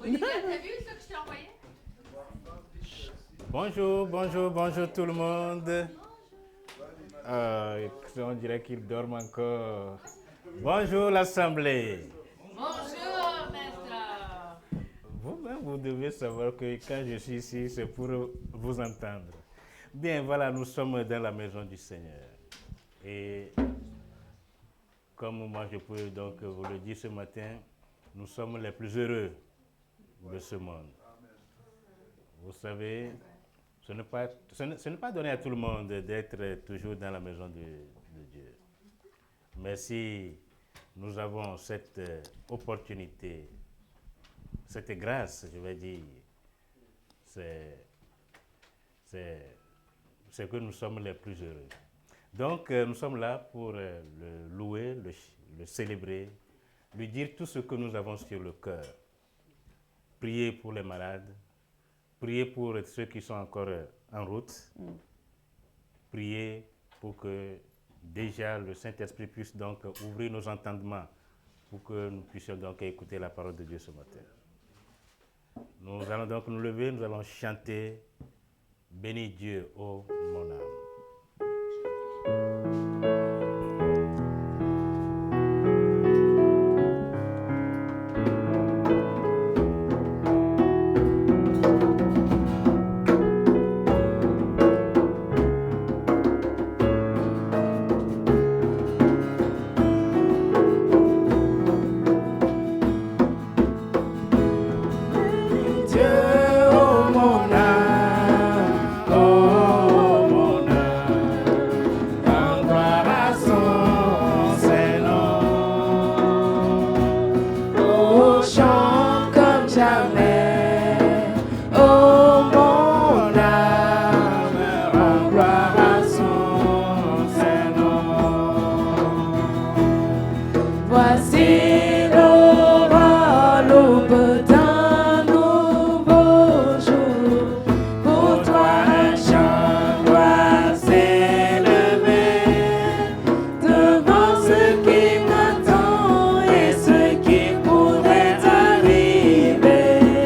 Olivia, t'as vu ce que je t'ai envoyé? Bonjour tout le monde. On dirait qu'ils dorment encore. Bonjour l'Assemblée. Bonjour, maître. Vous-même, vous devez savoir que quand je suis ici, c'est pour vous entendre. Bien, voilà, nous sommes dans la maison du Seigneur. Et comme moi, je peux donc vous le dire ce matin, nous sommes les plus heureux de ce monde. Vous savez, ce n'est pas donné à tout le monde d'être toujours dans la maison de Dieu. Mais si nous avons cette opportunité, cette grâce, je vais dire, c'est que nous sommes les plus heureux. Donc, nous sommes là pour le louer, le célébrer, lui dire tout ce que nous avons sur le cœur. Prier pour les malades, prier pour ceux qui sont encore en route, prier pour que déjà le Saint-Esprit puisse donc ouvrir nos entendements pour que nous puissions donc écouter la parole de Dieu ce matin. Nous allons donc nous lever, nous allons chanter « Bénis Dieu, ô mon âme ». Devant ce qui m'attend et ce qui pourrait arriver.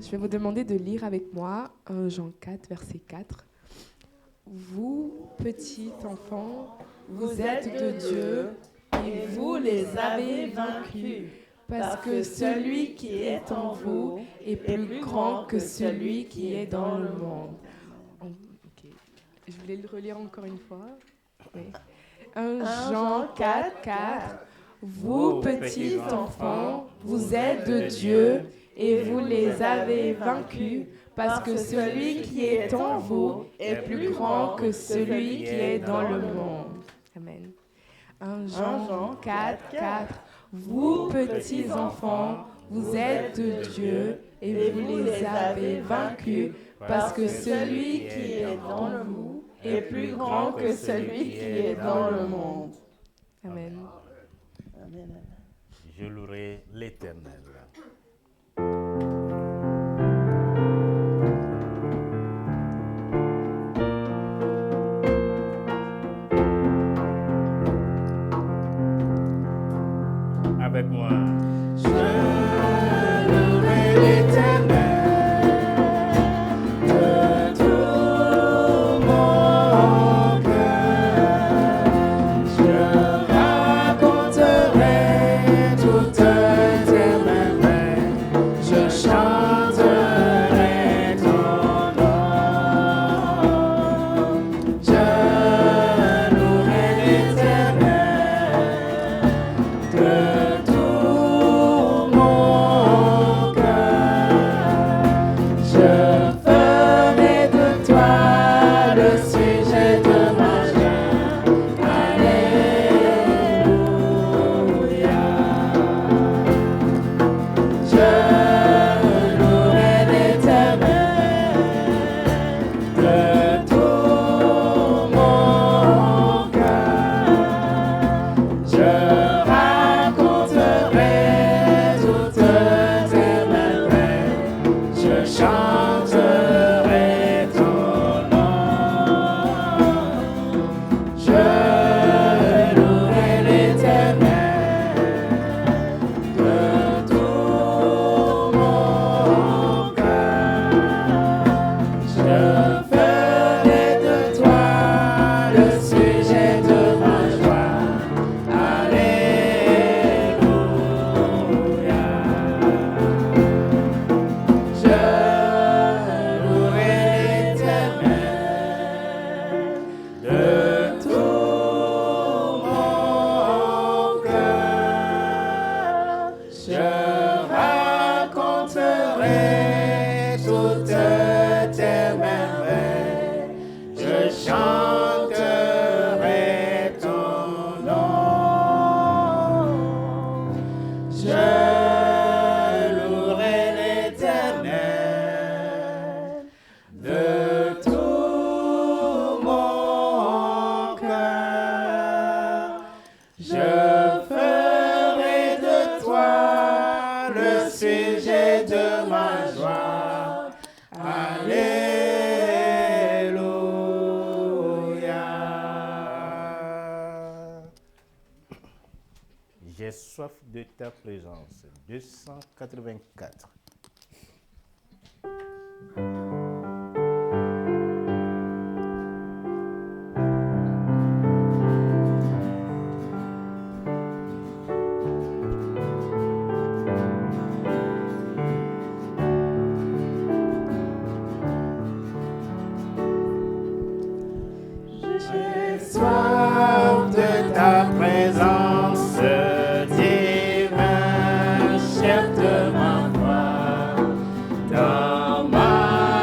Je vais vous demander de lire avec moi 1 Jean 4, verset 4. Vous, petits enfants, vous êtes de Dieu et vous les avez vaincus, parce que celui qui est en vous est plus grand que celui qui est dans le monde. Ok. Je voulais le relire encore une fois. Oui. 1 Jean 4, 4. Vous, petits enfants, vous êtes de Dieu et vous les avez vaincus, parce que celui qui est en vous est plus grand que celui qui est dans le monde. Amen. 1 Jean 4, 4. Vous, petits enfants, vous êtes de Dieu et vous les avez vaincus, parce que celui qui est dans vous est plus grand que celui qui est dans le monde. Amen. Amen. Je louerai l'Éternel. Avec moi. Je louerai l'Éternel de tout mon cœur. Je raconterai toutes tes merveilles. Je chanterai ton nom. Je louerai l'Éternel de tout mon cœur. Je ferai de toi le sujet de ma joie. Alléluia. Je louerai l'Éternel de tout mon cœur. Je raconterai toutes tes merveilles. Je chanterai ton nom. Je louerai l'Éternel de tout mon cœur. Je ferai de toi le sujet de ma joie. Alléluia. Je louerai l'Éternel de tout mon cœur. Je raconterai toutes tes merveilles. Je chanterai ton nom. Je louerai l'Éternel de tout mon cœur. Je ferai de toi le sujet de ma joie. Alléluia. J'ai soif de ta présence. 284. J'ai soif de ta présence divine, chef de ma foi, dans ma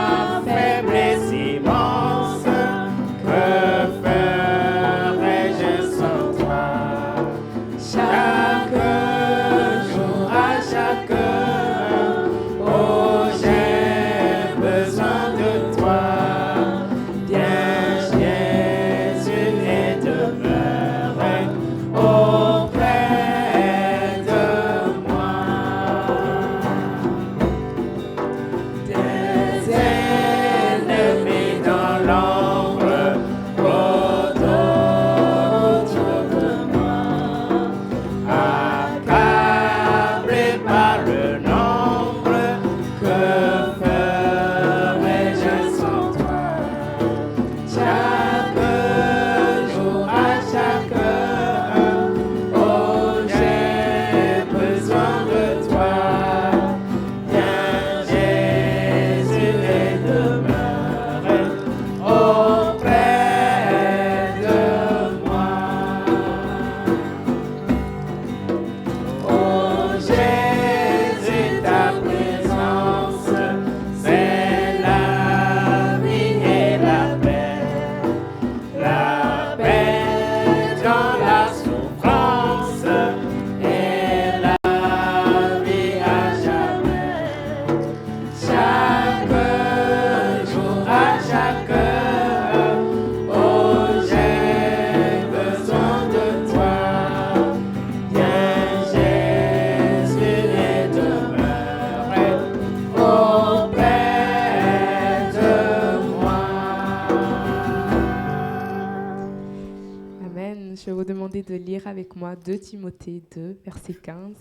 demander de lire avec moi 2 Timothée 2, verset 15.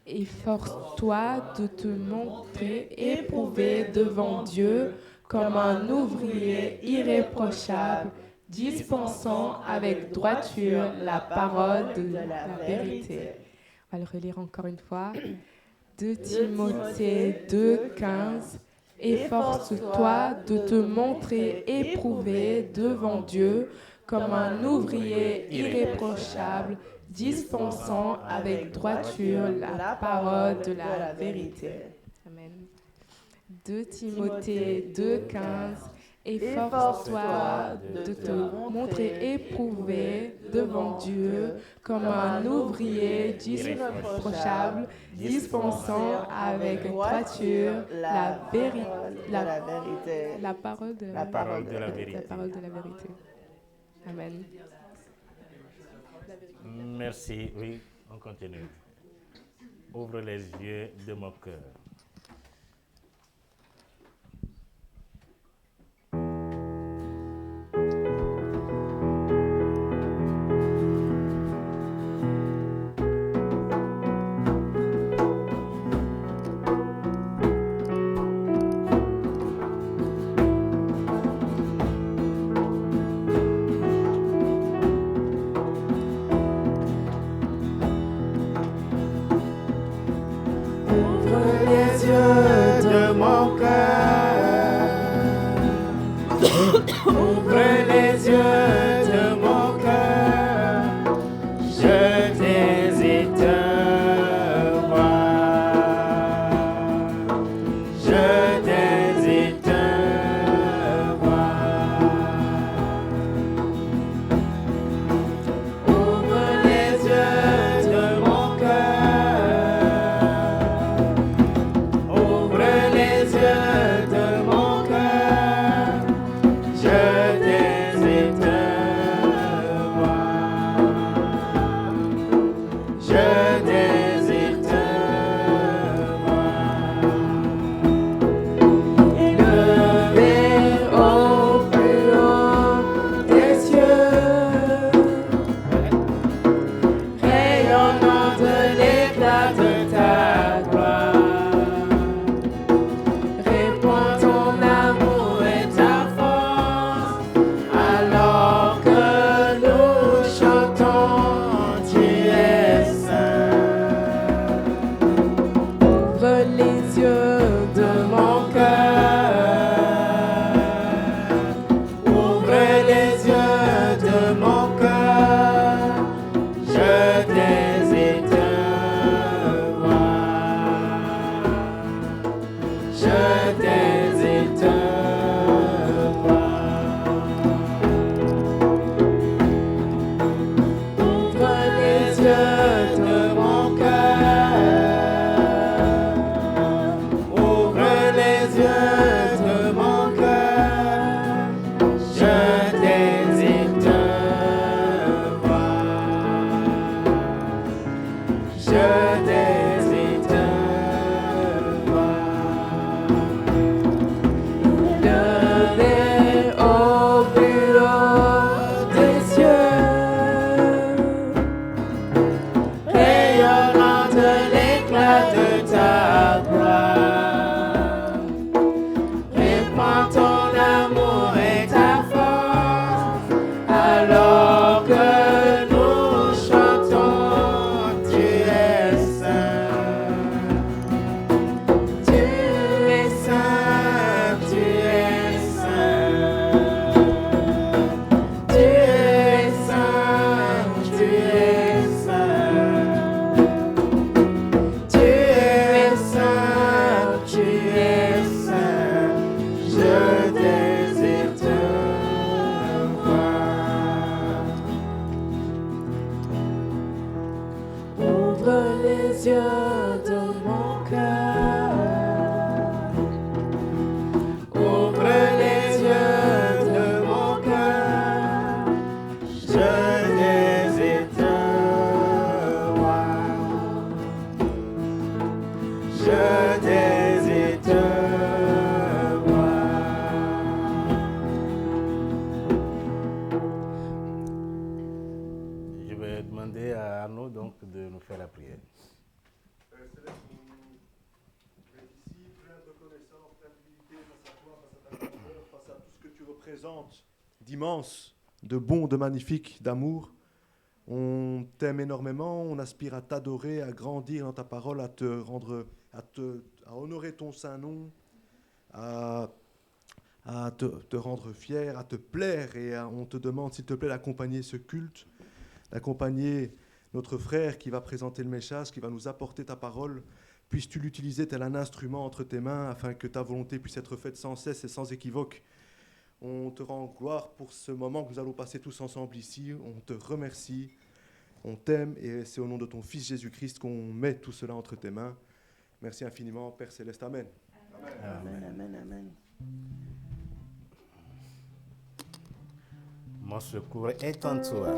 Efforce-toi de te montrer éprouvé devant Dieu comme un ouvrier irréprochable, dispensant avec droiture la parole de la vérité. On va le relire encore une fois. 2 Timothée 2, 15. Efforce-toi de te montrer éprouvé devant Dieu comme un ouvrier irréprochable, dispensant avec droiture la parole de la vérité. Amen. 2 Timothée 2, 15. Efforce-toi de te montrer éprouvé devant Dieu comme un ouvrier irréprochable, dispensant avec droiture la vérité. La parole de la vérité. La parole de la vérité. Amen. Merci. Oui, on continue. Ouvre les yeux de mon cœur. représente d'immense, de bon, de magnifique, d'amour. On t'aime énormément, on aspire à t'adorer, à grandir dans ta parole, à te rendre, à honorer ton saint nom, à te rendre fier, à te plaire. Et on te demande, s'il te plaît, d'accompagner ce culte, d'accompagner notre frère qui va présenter le message, qui va nous apporter ta parole. Puisses-tu l'utiliser tel un instrument entre tes mains, afin que ta volonté puisse être faite sans cesse et sans équivoque. On te rend gloire pour ce moment que nous allons passer tous ensemble ici. On te remercie, on t'aime, et c'est au nom de ton Fils Jésus-Christ qu'on met tout cela entre tes mains. Merci infiniment, Père Céleste. Amen. Amen, amen, amen. Mon secours est en toi.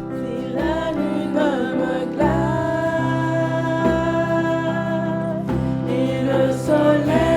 Si la lune me glace et le soleil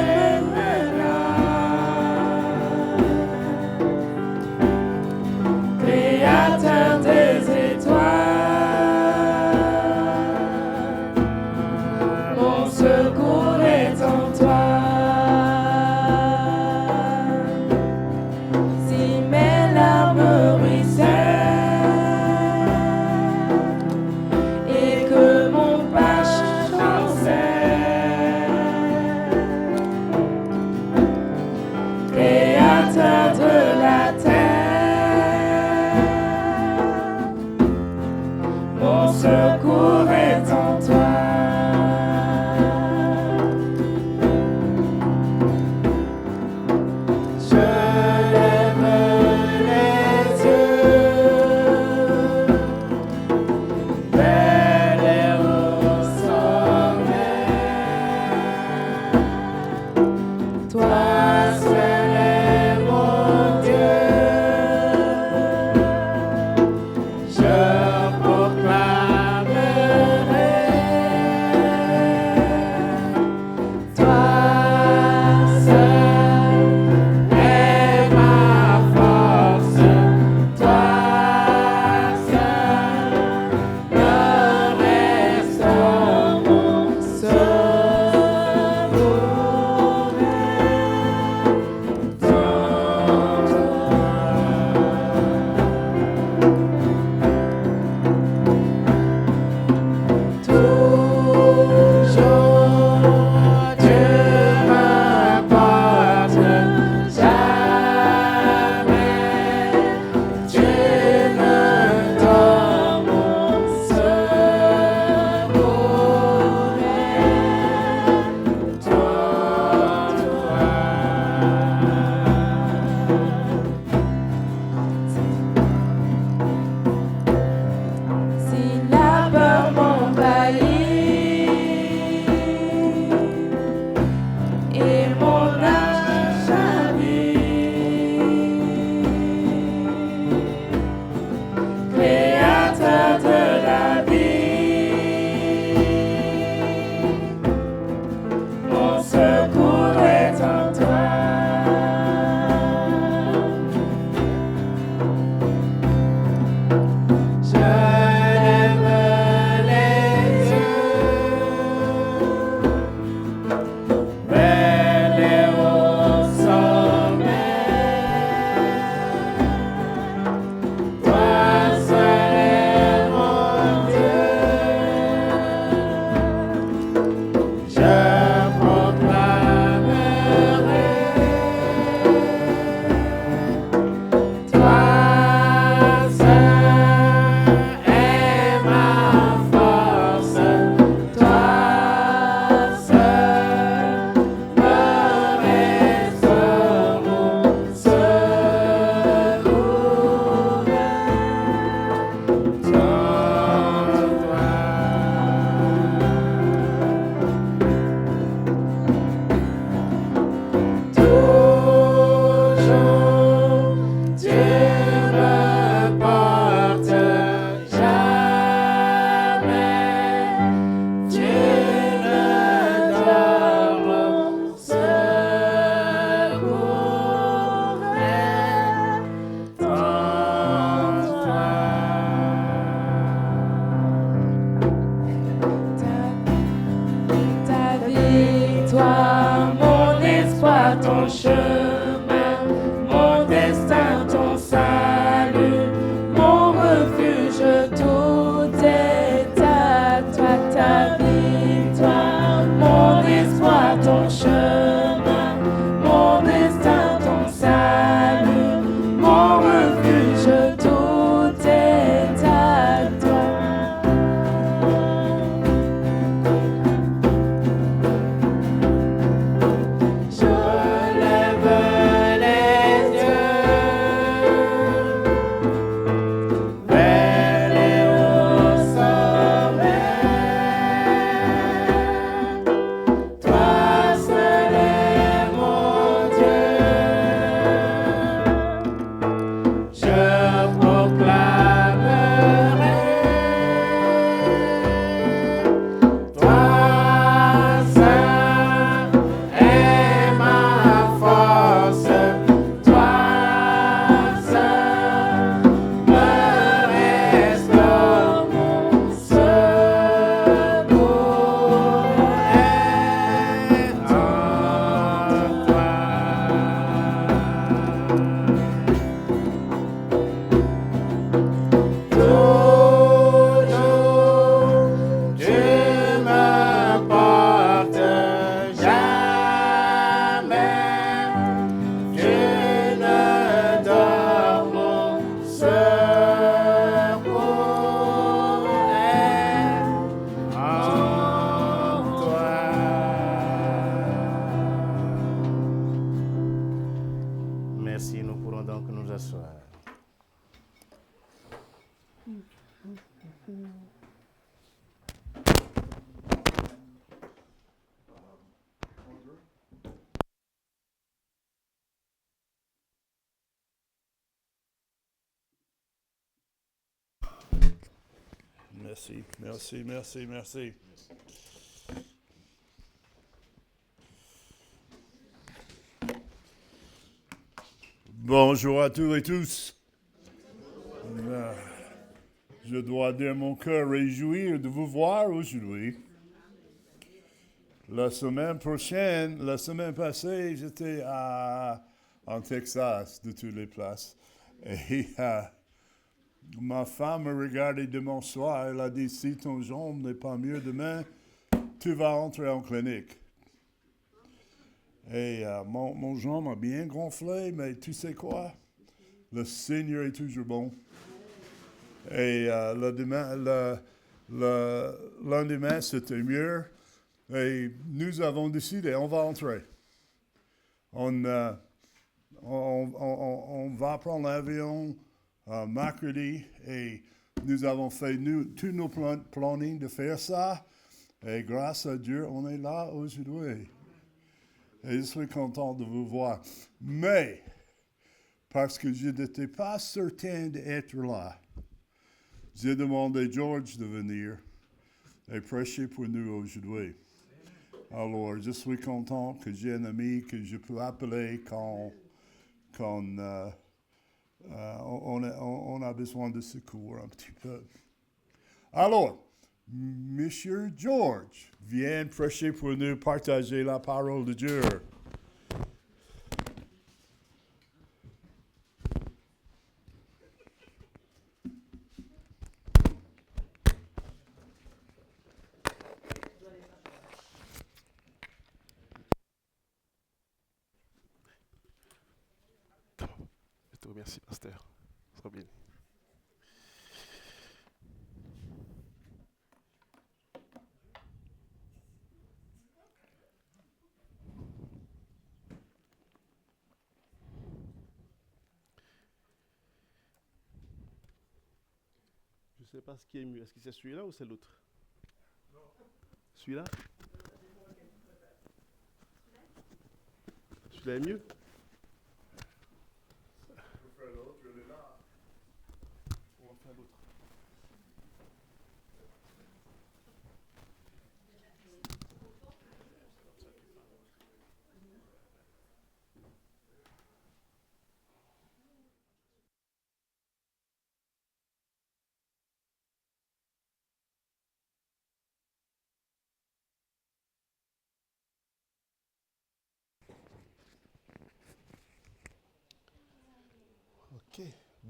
chemin, mon destin, ton salut, mon refuge, tout est à toi, ta victoire, mon espoir, ton chemin, mon destin, ton salut, mon refuge, tout est à toi. Je lève les yeux vers les hauts sommets. Toi seul est mon Dieu. Je proclamerai. Toi seul est ma force, toi seul me restaure, mon secours est en toi. Toujours, Dieu me porte jamais. Dieu ne dort, mon secours est en toi. Merci, nous pourrons donc nous asseoir. Merci, merci, merci, merci. Bonjour à tous et tous. Je dois dire mon cœur réjoui de vous voir aujourd'hui. La semaine passée, j'étais en Texas, de toutes les places. Et ma femme me regardait de mon soir, elle a dit, si ton jambe n'est pas mieux demain, tu vas entrer en clinique. Et mon jambe a bien gonflé, mais tu sais quoi? Le Seigneur est toujours bon. Et le lendemain, c'était mieux. Et nous avons décidé, on va entrer. On va prendre l'avion mercredi et nous avons fait tous nos plannings de faire ça. Et grâce à Dieu, on est là aujourd'hui. Et je suis content de vous voir. Mais, parce que je n'étais pas certain d'être là, j'ai demandé à George de venir et prêcher pour nous aujourd'hui. Alors, je suis content que j'ai un ami que je peux appeler quand on a besoin de secours un petit peu. Alors, Monsieur George vient prêcher pour nous, partager la parole de Dieu. Je te remercie, pasteur. Robin. Je ne sais pas ce qui est mieux. Est-ce que c'est celui-là ou c'est l'autre? Celui-là? Celui-là est mieux? On va faire l'autre.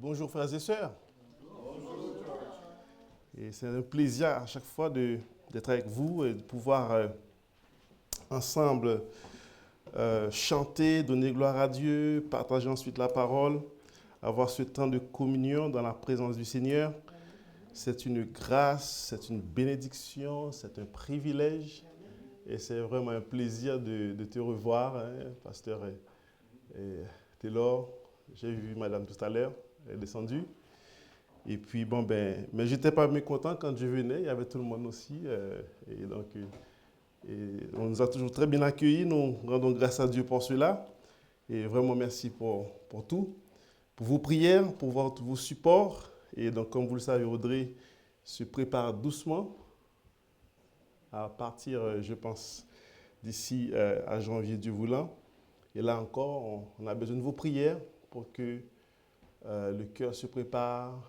Bonjour frères et sœurs. Et c'est un plaisir à chaque fois d'être avec vous et de pouvoir ensemble chanter, donner gloire à Dieu, partager ensuite la parole, avoir ce temps de communion dans la présence du Seigneur. C'est une grâce, c'est une bénédiction, c'est un privilège. Et c'est vraiment un plaisir de te revoir, hein, pasteur Taylor. J'ai vu madame tout à l'heure. Elle est descendue. Et puis, bon, mais je n'étais pas mécontent quand je venais. Il y avait tout le monde aussi. Et donc, on nous a toujours très bien accueillis. Nous rendons grâce à Dieu pour cela. Et vraiment, merci pour tout. Pour vos prières, pour vos supports. Et donc, comme vous le savez, Audrey se prépare doucement à partir, je pense, d'ici à janvier, Dieu voulant. Et là encore, on a besoin de vos prières pour que le cœur se prépare,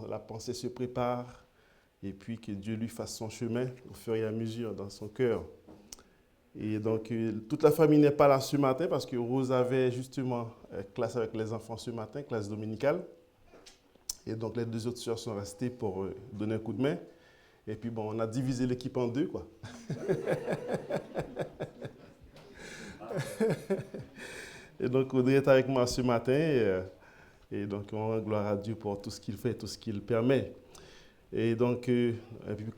la pensée se prépare, et puis que Dieu lui fasse son chemin au fur et à mesure dans son cœur. Et donc, toute la famille n'est pas là ce matin parce que Rose avait justement classe avec les enfants ce matin, classe dominicale. Et donc, les deux autres sœurs sont restées pour donner un coup de main. Et puis, bon, on a divisé l'équipe en deux, quoi. Et donc, Audrey est avec moi ce matin. Et donc, on rend gloire à Dieu pour tout ce qu'il fait, tout ce qu'il permet. Et donc,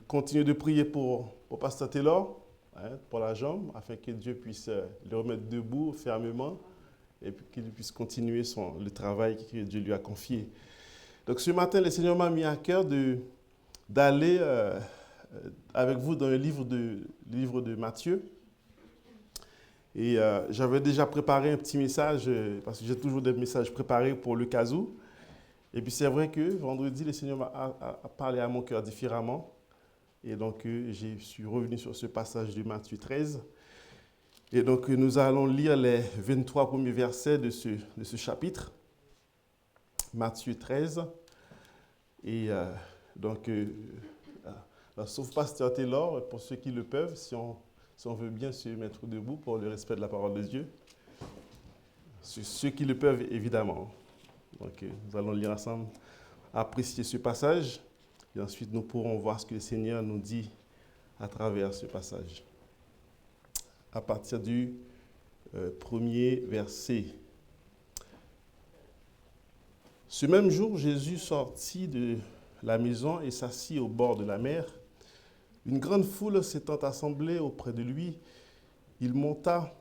continuez de prier pour Pasteur Taylor, hein, pour la jambe, afin que Dieu puisse le remettre debout fermement et puis qu'il puisse continuer le travail que Dieu lui a confié. Donc, ce matin, le Seigneur m'a mis à cœur d'aller avec vous dans le livre de Matthieu. Et j'avais déjà préparé un petit message, parce que j'ai toujours des messages préparés pour le cas où. Et puis c'est vrai que vendredi, le Seigneur a parlé à mon cœur différemment. Et donc je suis revenu sur ce passage de Matthieu 13. Et donc nous allons lire les 23 premiers versets de ce chapitre. Matthieu 13. Et donc, sauf Pasteur Taylor, pour ceux qui le peuvent, si on veut bien se mettre debout pour le respect de la parole de Dieu. Ceux qui le peuvent, évidemment. Donc, nous allons lire ensemble, apprécier ce passage, et ensuite nous pourrons voir ce que le Seigneur nous dit à travers ce passage. À partir du premier verset. Ce même jour, Jésus sortit de la maison et s'assit au bord de la mer. Une grande foule s'étant assemblée auprès de lui, il monta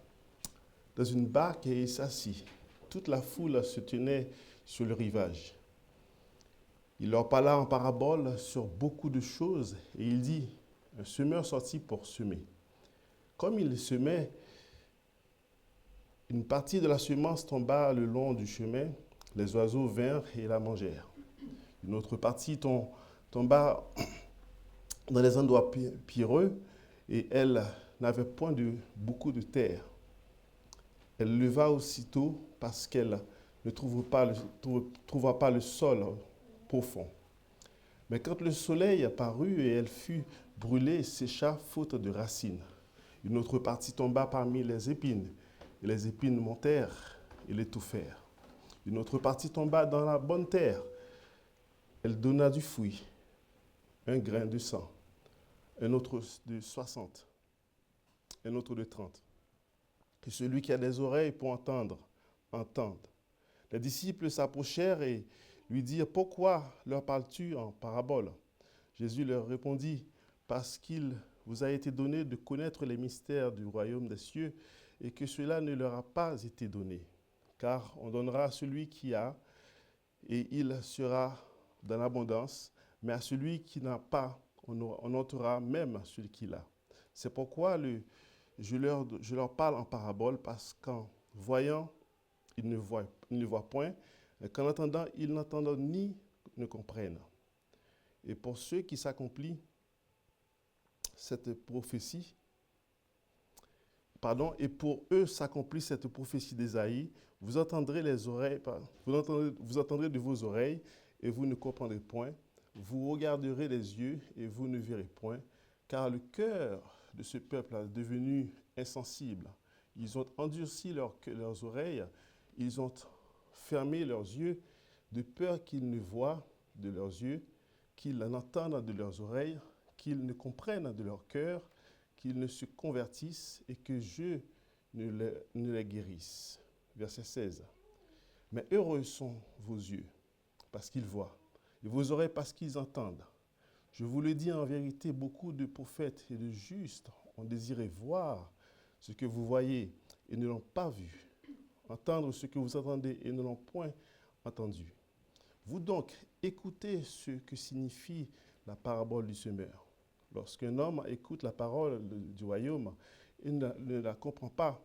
dans une barque et s'assit. Toute la foule se tenait sur le rivage. Il leur parla en parabole sur beaucoup de choses et il dit, un semeur sortit pour semer. Comme il semait, une partie de la semence tomba le long du chemin, les oiseaux vinrent et la mangèrent. Une autre partie tomba dans les endroits pierreux, et elle n'avait point beaucoup de terre. Elle leva aussitôt parce qu'elle ne trouva pas le sol profond. Mais quand le soleil apparut et elle fut brûlée, sécha faute de racines. Une autre partie tomba parmi les épines, et les épines montèrent et l'étouffèrent. Une autre partie tomba dans la bonne terre. Elle donna du fruit, un grain de 100, un autre de 60, un autre de 30. Que celui qui a des oreilles pour entendre, entende. Les disciples s'approchèrent et lui dirent, « Pourquoi leur parles-tu en parabole ?» Jésus leur répondit, « Parce qu'il vous a été donné de connaître les mystères du royaume des cieux et que cela ne leur a pas été donné. Car on donnera à celui qui a, et il sera dans l'abondance, mais à celui qui n'a pas, on ôtera même celui qui l'a. C'est pourquoi je leur parle en parabole, parce qu'en voyant, ils ne voient point, et qu'en entendant, ils n'entendent ni ne comprennent. Et pour ceux qui s'accomplit cette prophétie, et pour eux s'accomplit cette prophétie d'Ésaïe, vous entendrez de vos oreilles et vous ne comprendrez point, vous regarderez les yeux et vous ne verrez point, car le cœur de ce peuple est devenu insensible. Ils ont endurci leurs oreilles, ils ont fermé leurs yeux, de peur qu'ils ne voient de leurs yeux, qu'ils n'entendent de leurs oreilles, qu'ils ne comprennent de leur cœur, qu'ils ne se convertissent et que je ne les guérisse. Verset 16. Mais heureux sont vos yeux, parce qu'ils voient, et vos oreilles parce qu'ils entendent. Je vous le dis en vérité, beaucoup de prophètes et de justes ont désiré voir ce que vous voyez et ne l'ont pas vu, entendre ce que vous entendez et ne l'ont point entendu. Vous donc, écoutez ce que signifie la parabole du semeur. Lorsqu'un homme écoute la parole du royaume et ne la comprend pas,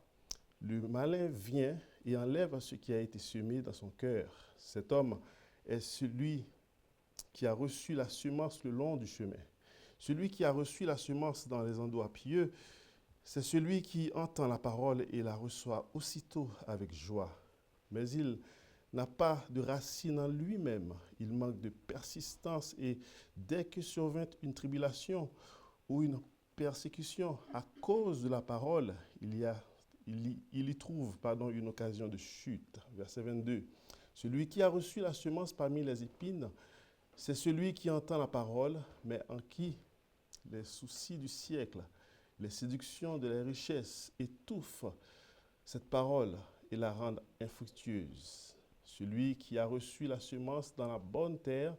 le malin vient et enlève ce qui a été semé dans son cœur. Cet homme est celui qui a reçu la semence le long du chemin. Celui qui a reçu la semence dans les endroits pieux, c'est celui qui entend la parole et la reçoit aussitôt avec joie. Mais il n'a pas de racine en lui-même. Il manque de persistance et dès que survint une tribulation ou une persécution à cause de la parole, il y trouve une occasion de chute. Verset 22. Celui qui a reçu la semence parmi les épines, c'est celui qui entend la parole, mais en qui les soucis du siècle, les séductions de la richesse étouffent cette parole et la rendent infructueuse. Celui qui a reçu la semence dans la bonne terre,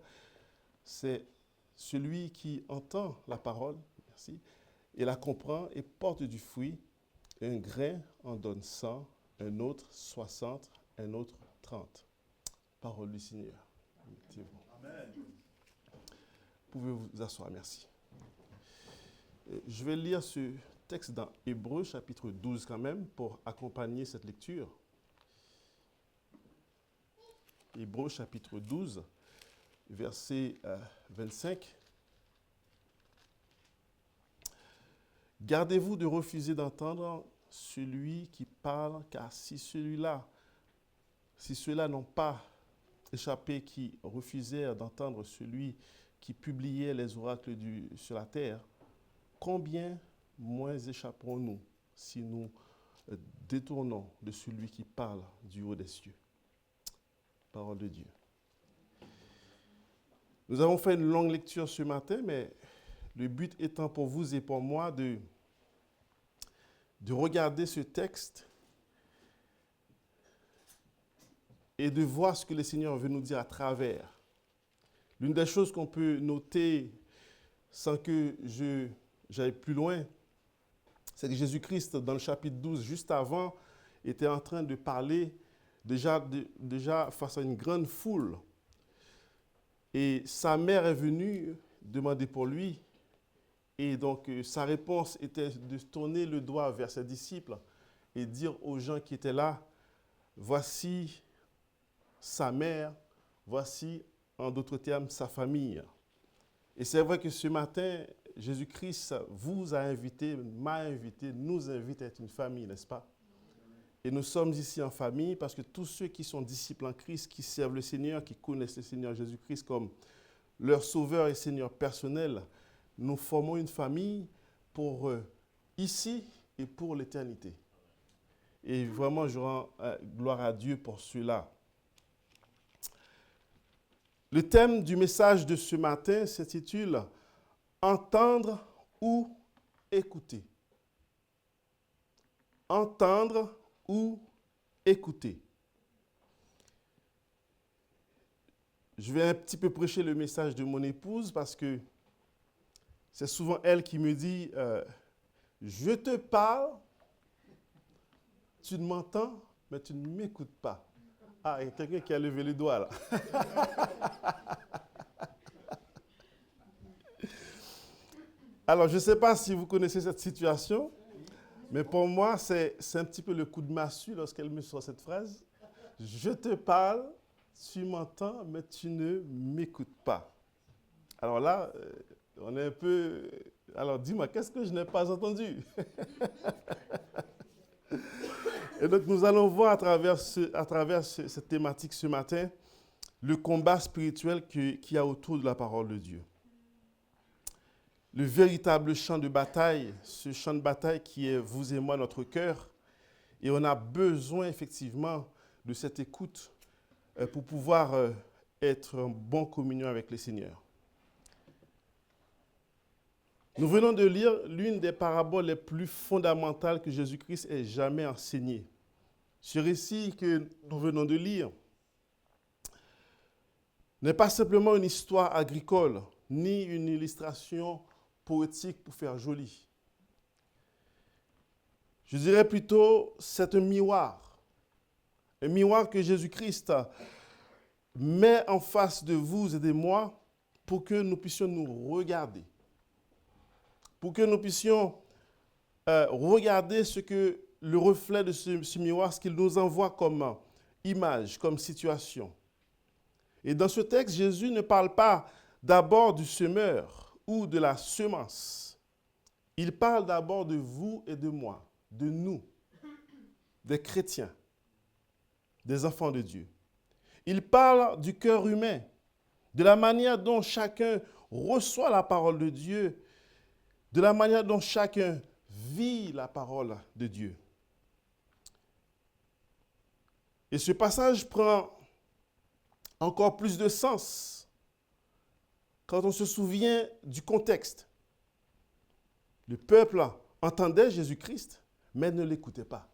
c'est celui qui entend la parole, merci, et la comprend et porte du fruit. Un grain en donne 100, un autre 60, un autre 30. Parole du Seigneur. Amen. Pouvez vous asseoir, merci. Je vais lire ce texte dans Hébreux chapitre 12 quand même pour accompagner cette lecture. Hébreux chapitre 12, verset 25. Gardez-vous de refuser d'entendre celui qui parle, car si ceux-là n'ont pas échappé, qui refusèrent d'entendre celui qui publiait les oracles sur la terre, combien moins échapperons-nous si nous détournons de celui qui parle du haut des cieux? Parole de Dieu. Nous avons fait une longue lecture ce matin, mais le but étant pour vous et pour moi de regarder ce texte et de voir ce que le Seigneur veut nous dire à travers. L'une des choses qu'on peut noter sans que j'aille plus loin, c'est que Jésus-Christ, dans le chapitre 12, juste avant, était en train de parler déjà face à une grande foule. Et sa mère est venue demander pour lui. Et donc, sa réponse était de tourner le doigt vers ses disciples et dire aux gens qui étaient là, voici sa mère, voici, en d'autres termes, sa famille. Et c'est vrai que ce matin, Jésus-Christ vous a invité, m'a invité, nous invite à être une famille, n'est-ce pas? Et nous sommes ici en famille parce que tous ceux qui sont disciples en Christ, qui servent le Seigneur, qui connaissent le Seigneur Jésus-Christ comme leur sauveur et Seigneur personnel, nous formons une famille pour ici et pour l'éternité. Et vraiment, je rends gloire à Dieu pour cela. Le thème du message de ce matin s'intitule « Entendre ou écouter ». Entendre ou écouter. Je vais un petit peu prêcher le message de mon épouse parce que c'est souvent elle qui me dit je te parle, tu m'entends, mais tu ne m'écoutes pas. Ah, il y a quelqu'un qui a levé le doigt là. Alors, je ne sais pas si vous connaissez cette situation, mais pour moi, c'est un petit peu le coup de massue lorsqu'elle me sort cette phrase. Je te parle, tu m'entends, mais tu ne m'écoutes pas. Alors là, on est un peu... Alors dis-moi, qu'est-ce que je n'ai pas entendu? Et donc nous allons voir à travers cette thématique ce matin, le combat spirituel qu'il y a autour de la parole de Dieu. Le véritable champ de bataille, ce champ de bataille qui est vous et moi, notre cœur. Et on a besoin effectivement de cette écoute pour pouvoir être en bonne communion avec le Seigneur. Nous venons de lire l'une des paraboles les plus fondamentales que Jésus-Christ ait jamais enseignées. Ce récit que nous venons de lire n'est pas simplement une histoire agricole, ni une illustration poétique pour faire joli. Je dirais plutôt, c'est un miroir que Jésus-Christ met en face de vous et de moi pour que nous puissions nous regarder, pour que nous puissions regarder ce que le reflet de ce miroir, ce qu'il nous envoie comme image, comme situation. Et dans ce texte, Jésus ne parle pas d'abord du semeur ou de la semence. Il parle d'abord de vous et de moi, de nous, des chrétiens, des enfants de Dieu. Il parle du cœur humain, de la manière dont chacun reçoit la parole de Dieu, de la manière dont chacun vit la parole de Dieu. Et ce passage prend encore plus de sens quand on se souvient du contexte. Le peuple entendait Jésus-Christ, mais ne l'écoutait pas.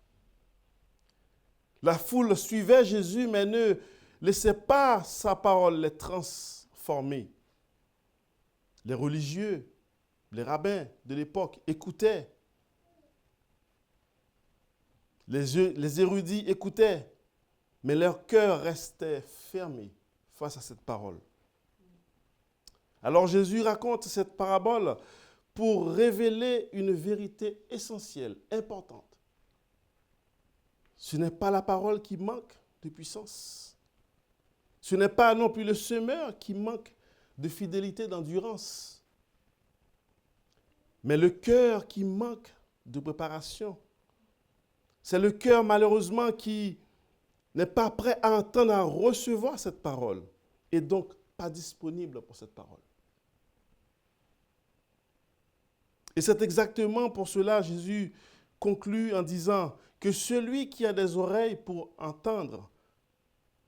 La foule suivait Jésus, mais ne laissait pas sa parole les transformer. Les religieux, les rabbins de l'époque écoutaient. Les érudits écoutaient, mais leur cœur restait fermé face à cette parole. Alors Jésus raconte cette parabole pour révéler une vérité essentielle, importante. Ce n'est pas la parole qui manque de puissance. Ce n'est pas non plus le semeur qui manque de fidélité, d'endurance. Mais le cœur qui manque de préparation. C'est le cœur, malheureusement, qui n'est pas prêt à entendre, à recevoir cette parole, et donc pas disponible pour cette parole. Et c'est exactement pour cela Jésus conclut en disant que celui qui a des oreilles pour entendre,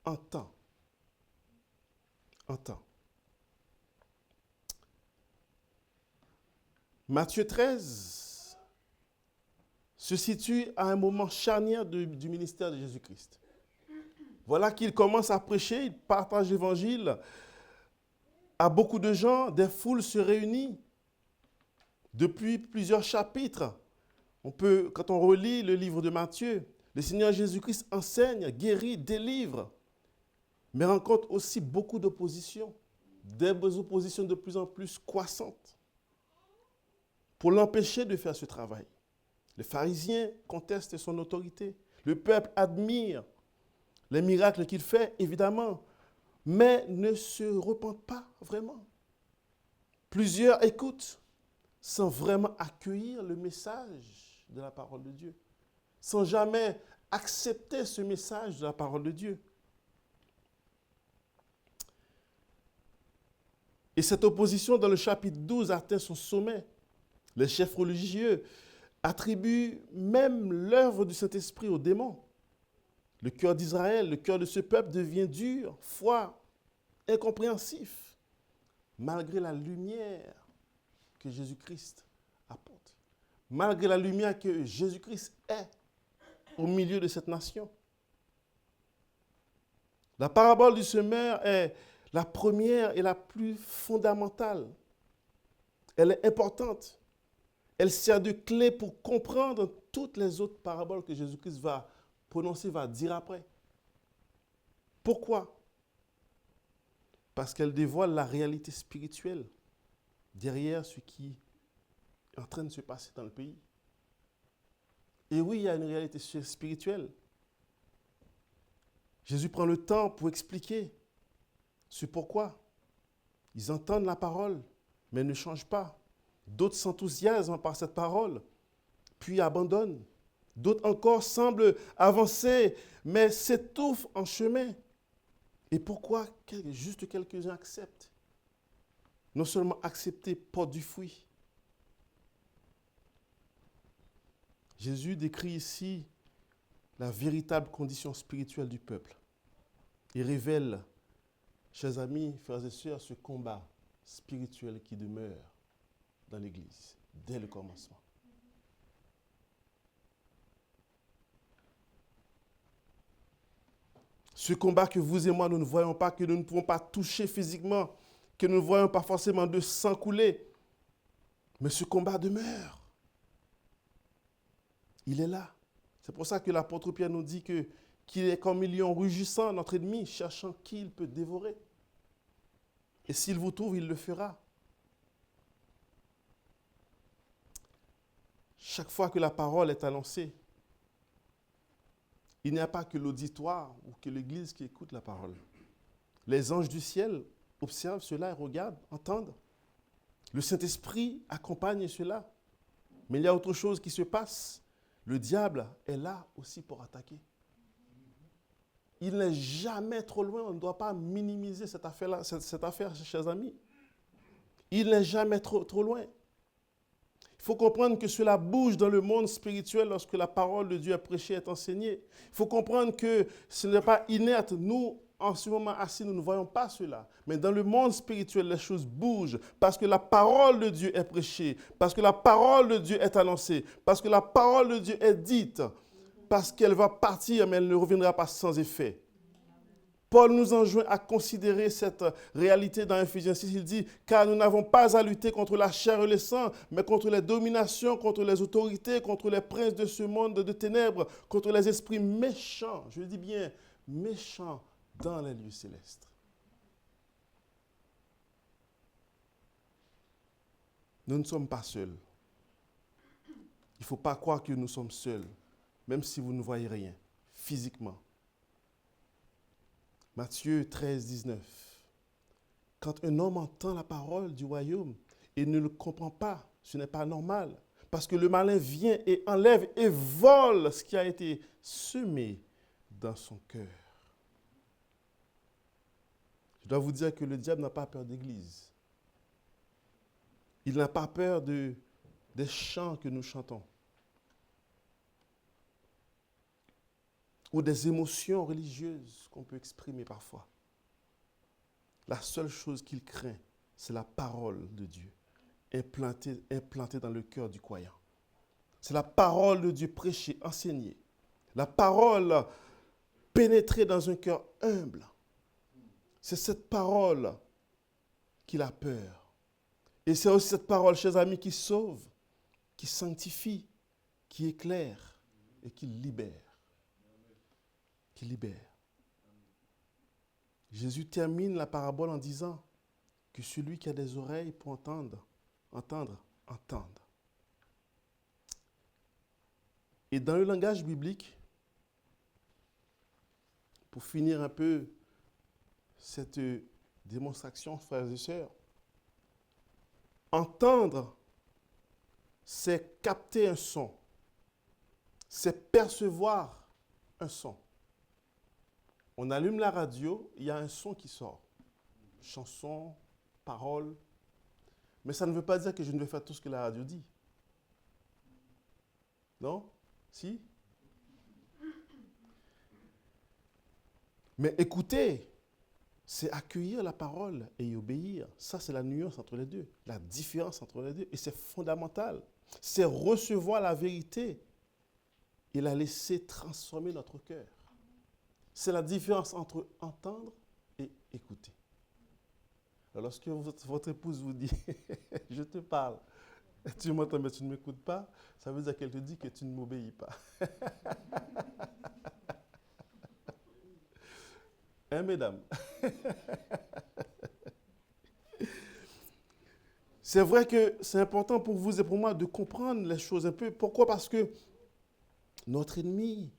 entend. Entend. Matthieu 13 se situe à un moment charnière du ministère de Jésus-Christ. Voilà qu'il commence à prêcher, il partage l'évangile à beaucoup de gens, des foules se réunissent. Depuis plusieurs chapitres, quand on relit le livre de Matthieu, le Seigneur Jésus-Christ enseigne, guérit, délivre, mais rencontre aussi beaucoup d'opposition, des oppositions de plus en plus croissantes, pour l'empêcher de faire ce travail. Les pharisiens contestent son autorité, le peuple admire les miracles qu'il fait, évidemment, mais ne se repentent pas vraiment. Plusieurs écoutent sans vraiment accueillir le message de la parole de Dieu, sans jamais accepter ce message de la parole de Dieu. Et cette opposition dans le chapitre 12 atteint son sommet. Les chefs religieux attribuent même l'œuvre du Saint-Esprit aux démons. Le cœur d'Israël, le cœur de ce peuple devient dur, froid, incompréhensif, malgré la lumière que Jésus-Christ apporte, malgré la lumière que Jésus-Christ est au milieu de cette nation. La parabole du semeur est la première et la plus fondamentale. Elle est importante. Elle sert de clé pour comprendre toutes les autres paraboles que Jésus-Christ va prononcer, va dire après. Pourquoi? Parce qu'elle dévoile la réalité spirituelle derrière ce qui est en train de se passer dans le pays. Et oui, il y a une réalité spirituelle. Jésus prend le temps pour expliquer ce pourquoi. Ils entendent la parole, mais ne changent pas. D'autres s'enthousiasment par cette parole, puis abandonnent. D'autres encore semblent avancer, mais s'étouffent en chemin. Et pourquoi juste quelques-uns acceptent? Non seulement accepter, porte du fruit. Jésus décrit ici la véritable condition spirituelle du peuple. Il révèle chers amis, frères et sœurs, ce combat spirituel qui demeure dans l'Église dès le commencement. Ce combat que vous et moi, nous ne voyons pas, que nous ne pouvons pas toucher physiquement, que nous ne voyons pas forcément de sang couler. Mais ce combat demeure. Il est là. C'est pour ça que l'apôtre Pierre nous dit qu'il est comme un lion rugissant, notre ennemi, cherchant qui il peut dévorer. Et s'il vous trouve, il le fera. Chaque fois que la parole est annoncée, il n'y a pas que l'auditoire ou que l'Église qui écoute la parole. Les anges du ciel observent cela et regardent, entendent. Le Saint-Esprit accompagne cela. Mais il y a autre chose qui se passe. Le diable est là aussi pour attaquer. Il n'est jamais trop loin. On ne doit pas minimiser cette affaire-là, cette affaire, chers amis. Il n'est jamais trop loin. Il faut comprendre que cela bouge dans le monde spirituel lorsque la parole de Dieu est prêchée, est enseignée. Il faut comprendre que ce n'est pas inerte. Nous, en ce moment assis, nous ne voyons pas cela. Mais dans le monde spirituel, les choses bougent parce que la parole de Dieu est prêchée, parce que la parole de Dieu est annoncée, parce que la parole de Dieu est dite, parce qu'elle va partir, mais elle ne reviendra pas sans effet. Paul nous enjoint à considérer cette réalité dans Ephésiens 6. Il dit, car nous n'avons pas à lutter contre la chair et le sang, mais contre les dominations, contre les autorités, contre les princes de ce monde de ténèbres, contre les esprits méchants, je dis bien méchants, dans les lieux célestes. Nous ne sommes pas seuls. Il ne faut pas croire que nous sommes seuls, même si vous ne voyez rien, physiquement. Matthieu 13, 19. Quand un homme entend la parole du royaume et ne le comprend pas, ce n'est pas normal. Parce que le malin vient et enlève et vole ce qui a été semé dans son cœur. Je dois vous dire que le diable n'a pas peur d'église. Il n'a pas peur des chants que nous chantons. Ou des émotions religieuses qu'on peut exprimer parfois. La seule chose qu'il craint, c'est la parole de Dieu, implantée dans le cœur du croyant. C'est la parole de Dieu prêchée, enseignée. La parole pénétrée dans un cœur humble. C'est cette parole qu'il a peur. Et c'est aussi cette parole, chers amis, qui sauve, qui sanctifie, qui éclaire et qui libère. Qui libère. Jésus termine la parabole en disant que celui qui a des oreilles pour entendre. Et dans le langage biblique, pour finir un peu cette démonstration, frères et sœurs, entendre, c'est capter un son, c'est percevoir un son. On allume la radio, il y a un son qui sort. Chanson, parole. Mais ça ne veut pas dire que je ne vais faire tout ce que la radio dit. Non? Si? Mais écouter, c'est accueillir la parole et y obéir. Ça, c'est la nuance entre les deux, la différence entre les deux. Et c'est fondamental. C'est recevoir la vérité et la laisser transformer notre cœur. C'est la différence entre entendre et écouter. Alors, lorsque votre épouse vous dit « Je te parle, tu m'entends mais tu ne m'écoutes pas », ça veut dire qu'elle te dit que tu ne m'obéis pas. Hein, mesdames? C'est vrai que c'est important pour vous et pour moi de comprendre les choses un peu. Pourquoi? Parce que notre ennemi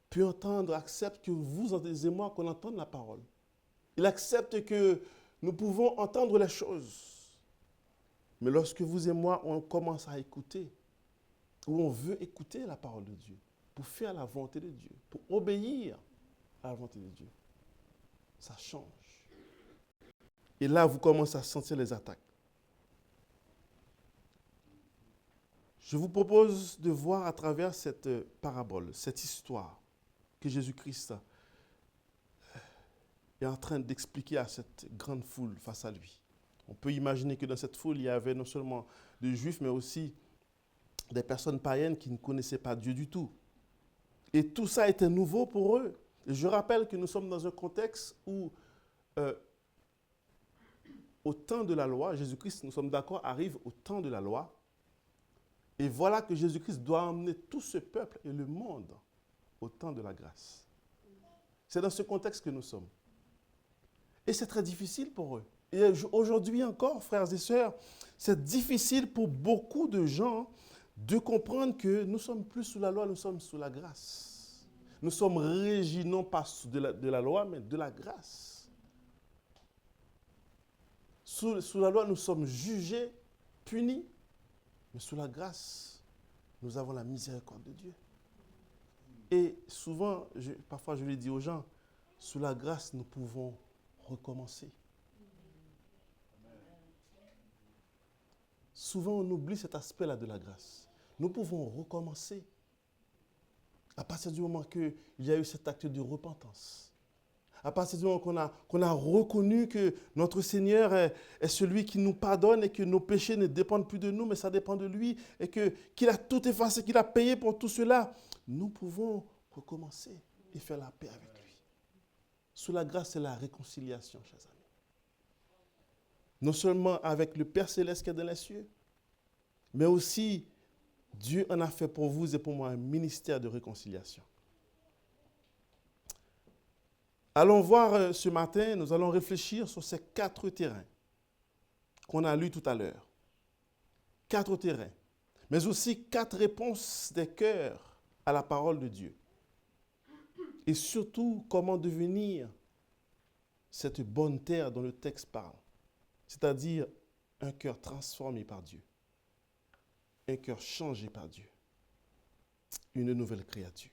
peut entendre, accepte que vous et moi, qu'on entende la parole. Il accepte que nous pouvons entendre les choses. Mais lorsque vous et moi, on commence à écouter, ou on veut écouter la parole de Dieu, pour faire la volonté de Dieu, pour obéir à la volonté de Dieu, ça change. Et là, vous commencez à sentir les attaques. Je vous propose de voir à travers cette parabole, cette histoire que Jésus-Christ est en train d'expliquer à cette grande foule face à lui. On peut imaginer que dans cette foule, il y avait non seulement des Juifs, mais aussi des personnes païennes qui ne connaissaient pas Dieu du tout. Et tout ça était nouveau pour eux. Et je rappelle que nous sommes dans un contexte où, au temps de la loi, Jésus-Christ, nous sommes d'accord, arrive au temps de la loi. Et voilà que Jésus-Christ doit emmener tout ce peuple et le monde au temps de la grâce. C'est dans ce contexte que nous sommes. Et c'est très difficile pour eux. Et aujourd'hui encore, frères et sœurs, c'est difficile pour beaucoup de gens de comprendre que nous ne sommes plus sous la loi, nous sommes sous la grâce. Nous sommes régis non pas de la loi, mais de la grâce. Sous la loi, nous sommes jugés, punis, mais sous la grâce, nous avons la miséricorde de Dieu. Et souvent, parfois je le dis aux gens, sous la grâce, nous pouvons recommencer. Souvent, on oublie cet aspect-là de la grâce. Nous pouvons recommencer à partir du moment qu'il y a eu cet acte de repentance. À partir du moment qu'on a reconnu que notre Seigneur est celui qui nous pardonne et que nos péchés ne dépendent plus de nous, mais ça dépend de lui, et qu'il a tout effacé, qu'il a payé pour tout cela, nous pouvons recommencer et faire la paix avec lui. Sous la grâce, c'est la réconciliation, chers amis. Non seulement avec le Père Céleste qui est dans les cieux, mais aussi Dieu en a fait pour vous et pour moi un ministère de réconciliation. Allons voir ce matin, nous allons réfléchir sur ces 4 terrains qu'on a lus tout à l'heure. 4 terrains, mais aussi 4 réponses des cœurs à la parole de Dieu. Et surtout, comment devenir cette bonne terre dont le texte parle. C'est-à-dire un cœur transformé par Dieu, un cœur changé par Dieu, une nouvelle créature.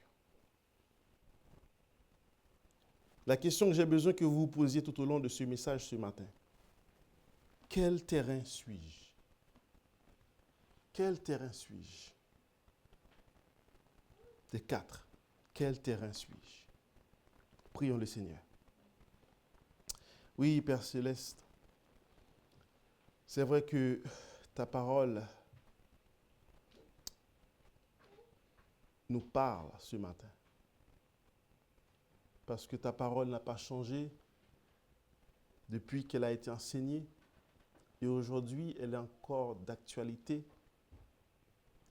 La question que j'ai besoin que vous vous posiez tout au long de ce message ce matin, quel terrain suis-je? Quel terrain suis-je? Des 4, quel terrain suis-je? Prions le Seigneur. Oui, Père Céleste, c'est vrai que ta parole nous parle ce matin. Parce que ta parole n'a pas changé depuis qu'elle a été enseignée. Et aujourd'hui, elle est encore d'actualité.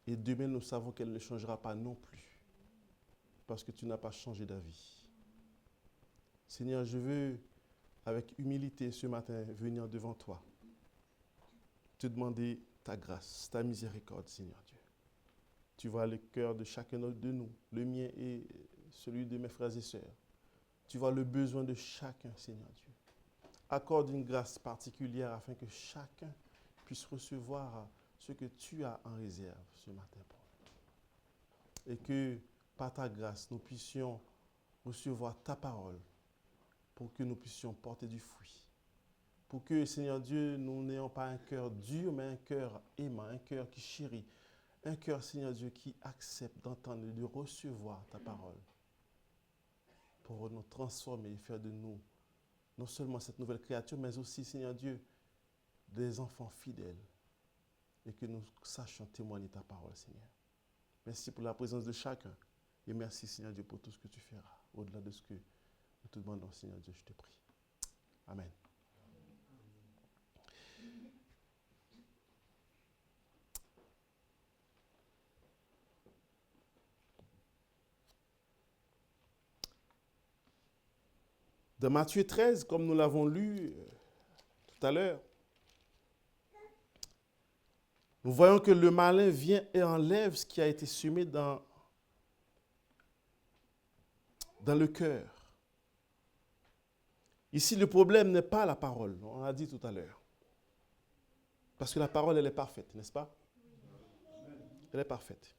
Et demain, nous savons qu'elle ne changera pas non plus. Parce que tu n'as pas changé d'avis. Seigneur, je veux, avec humilité ce matin, venir devant toi. Te demander ta grâce, ta miséricorde, Seigneur Dieu. Tu vois le cœur de chacun de nous, le mien et celui de mes frères et sœurs. Tu vois le besoin de chacun, Seigneur Dieu. Accorde une grâce particulière afin que chacun puisse recevoir ce que tu as en réserve ce matin pour nous. Et que par ta grâce, nous puissions recevoir ta parole pour que nous puissions porter du fruit. Pour que, Seigneur Dieu, nous n'ayons pas un cœur dur, mais un cœur aimant, un cœur qui chérit. Un cœur, Seigneur Dieu, qui accepte d'entendre et de recevoir ta parole. Pour nous transformer et faire de nous, non seulement cette nouvelle créature, mais aussi, Seigneur Dieu, des enfants fidèles. Et que nous sachions témoigner ta parole, Seigneur. Merci pour la présence de chacun. Et merci, Seigneur Dieu, pour tout ce que tu feras. Au-delà de ce que nous te demandons, Seigneur Dieu, je te prie. Amen. Dans Matthieu 13, comme nous l'avons lu tout à l'heure, nous voyons que le malin vient et enlève ce qui a été semé dans le cœur. Ici, le problème n'est pas la parole, on l'a dit tout à l'heure. Parce que la parole, elle est parfaite, n'est-ce pas? Elle est parfaite.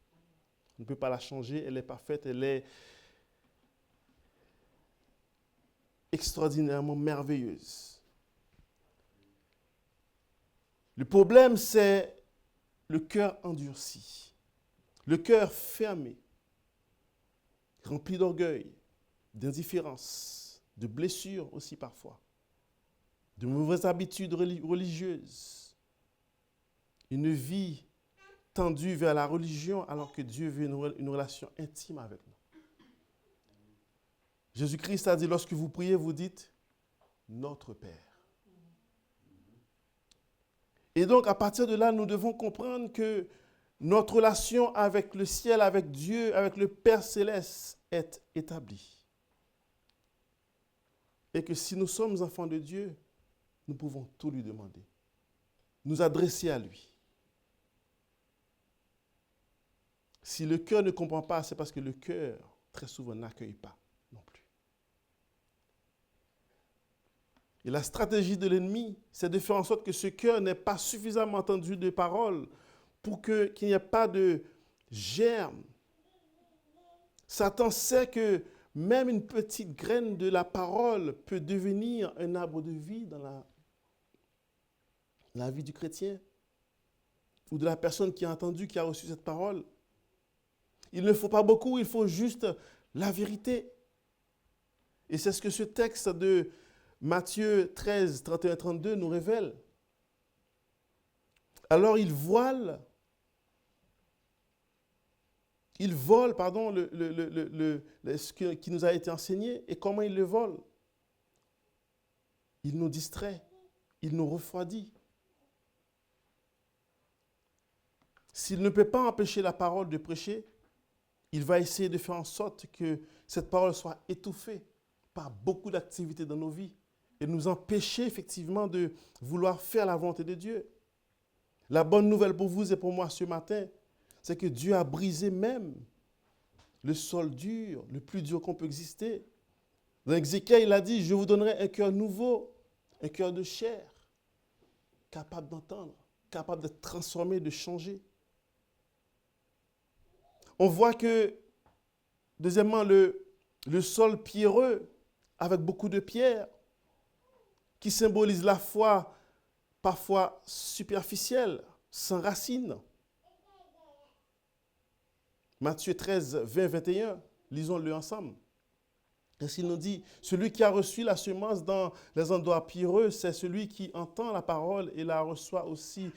On ne peut pas la changer, elle est parfaite, elle est extraordinairement merveilleuse. Le problème, c'est le cœur endurci, le cœur fermé, rempli d'orgueil, d'indifférence, de blessures aussi parfois, de mauvaises habitudes religieuses, une vie tendue vers la religion alors que Dieu veut une relation intime avec nous. Jésus-Christ a dit, lorsque vous priez, vous dites « Notre Père ». Et donc, à partir de là, nous devons comprendre que notre relation avec le ciel, avec Dieu, avec le Père céleste est établie. Et que si nous sommes enfants de Dieu, nous pouvons tout lui demander, nous adresser à lui. Si le cœur ne comprend pas, c'est parce que le cœur, très souvent, n'accueille pas non plus. Et la stratégie de l'ennemi, c'est de faire en sorte que ce cœur n'ait pas suffisamment entendu de paroles pour qu'il n'y ait pas de germe. Satan sait que même une petite graine de la parole peut devenir un arbre de vie dans la vie du chrétien ou de la personne qui a entendu, qui a reçu cette parole. Il ne faut pas beaucoup, il faut juste la vérité. Et c'est ce que ce texte de Matthieu 13, 31-32 nous révèle. Alors il vole, ce qui nous a été enseigné. Et comment il le vole? Il nous distrait, il nous refroidit. S'il ne peut pas empêcher la parole de prêcher, il va essayer de faire en sorte que cette parole soit étouffée par beaucoup d'activités dans nos vies et nous empêcher effectivement de vouloir faire la volonté de Dieu. La bonne nouvelle pour vous et pour moi ce matin, c'est que Dieu a brisé même le sol dur, le plus dur qu'on peut exister. Dans Ézéchiel, il a dit, je vous donnerai un cœur nouveau, un cœur de chair, capable d'entendre, capable d'être transformé, de changer. On voit que, deuxièmement, le sol pierreux, avec beaucoup de pierres, qui symbolise la foi parfois superficielle, sans racines. Matthieu 13, 20, 21, lisons-le ensemble. Ainsi il nous dit, celui qui a reçu la semence dans les endroits pierreux, c'est celui qui entend la parole et la reçoit aussi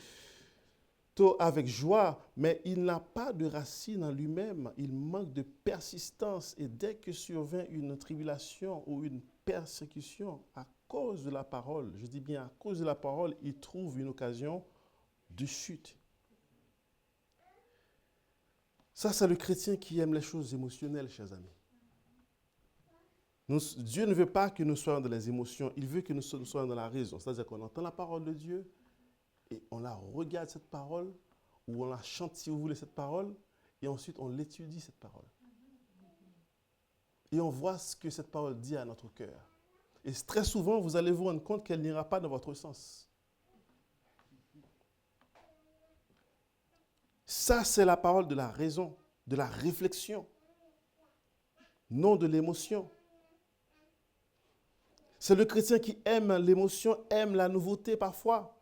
avec joie, mais il n'a pas de racine en lui-même, il manque de persistance et dès que survient une tribulation ou une persécution à cause de la parole, je dis bien à cause de la parole, il trouve une occasion de chute. Ça, c'est le chrétien qui aime les choses émotionnelles, chers amis. Dieu ne veut pas que nous soyons dans les émotions, il veut que nous soyons dans la raison. C'est-à-dire qu'on entend la parole de Dieu et on la regarde, cette parole, ou on la chante, si vous voulez, cette parole, et ensuite on l'étudie, cette parole. Et on voit ce que cette parole dit à notre cœur. Et très souvent, vous allez vous rendre compte qu'elle n'ira pas dans votre sens. Ça, c'est la parole de la raison, de la réflexion, non de l'émotion. C'est le chrétien qui aime l'émotion, aime la nouveauté parfois.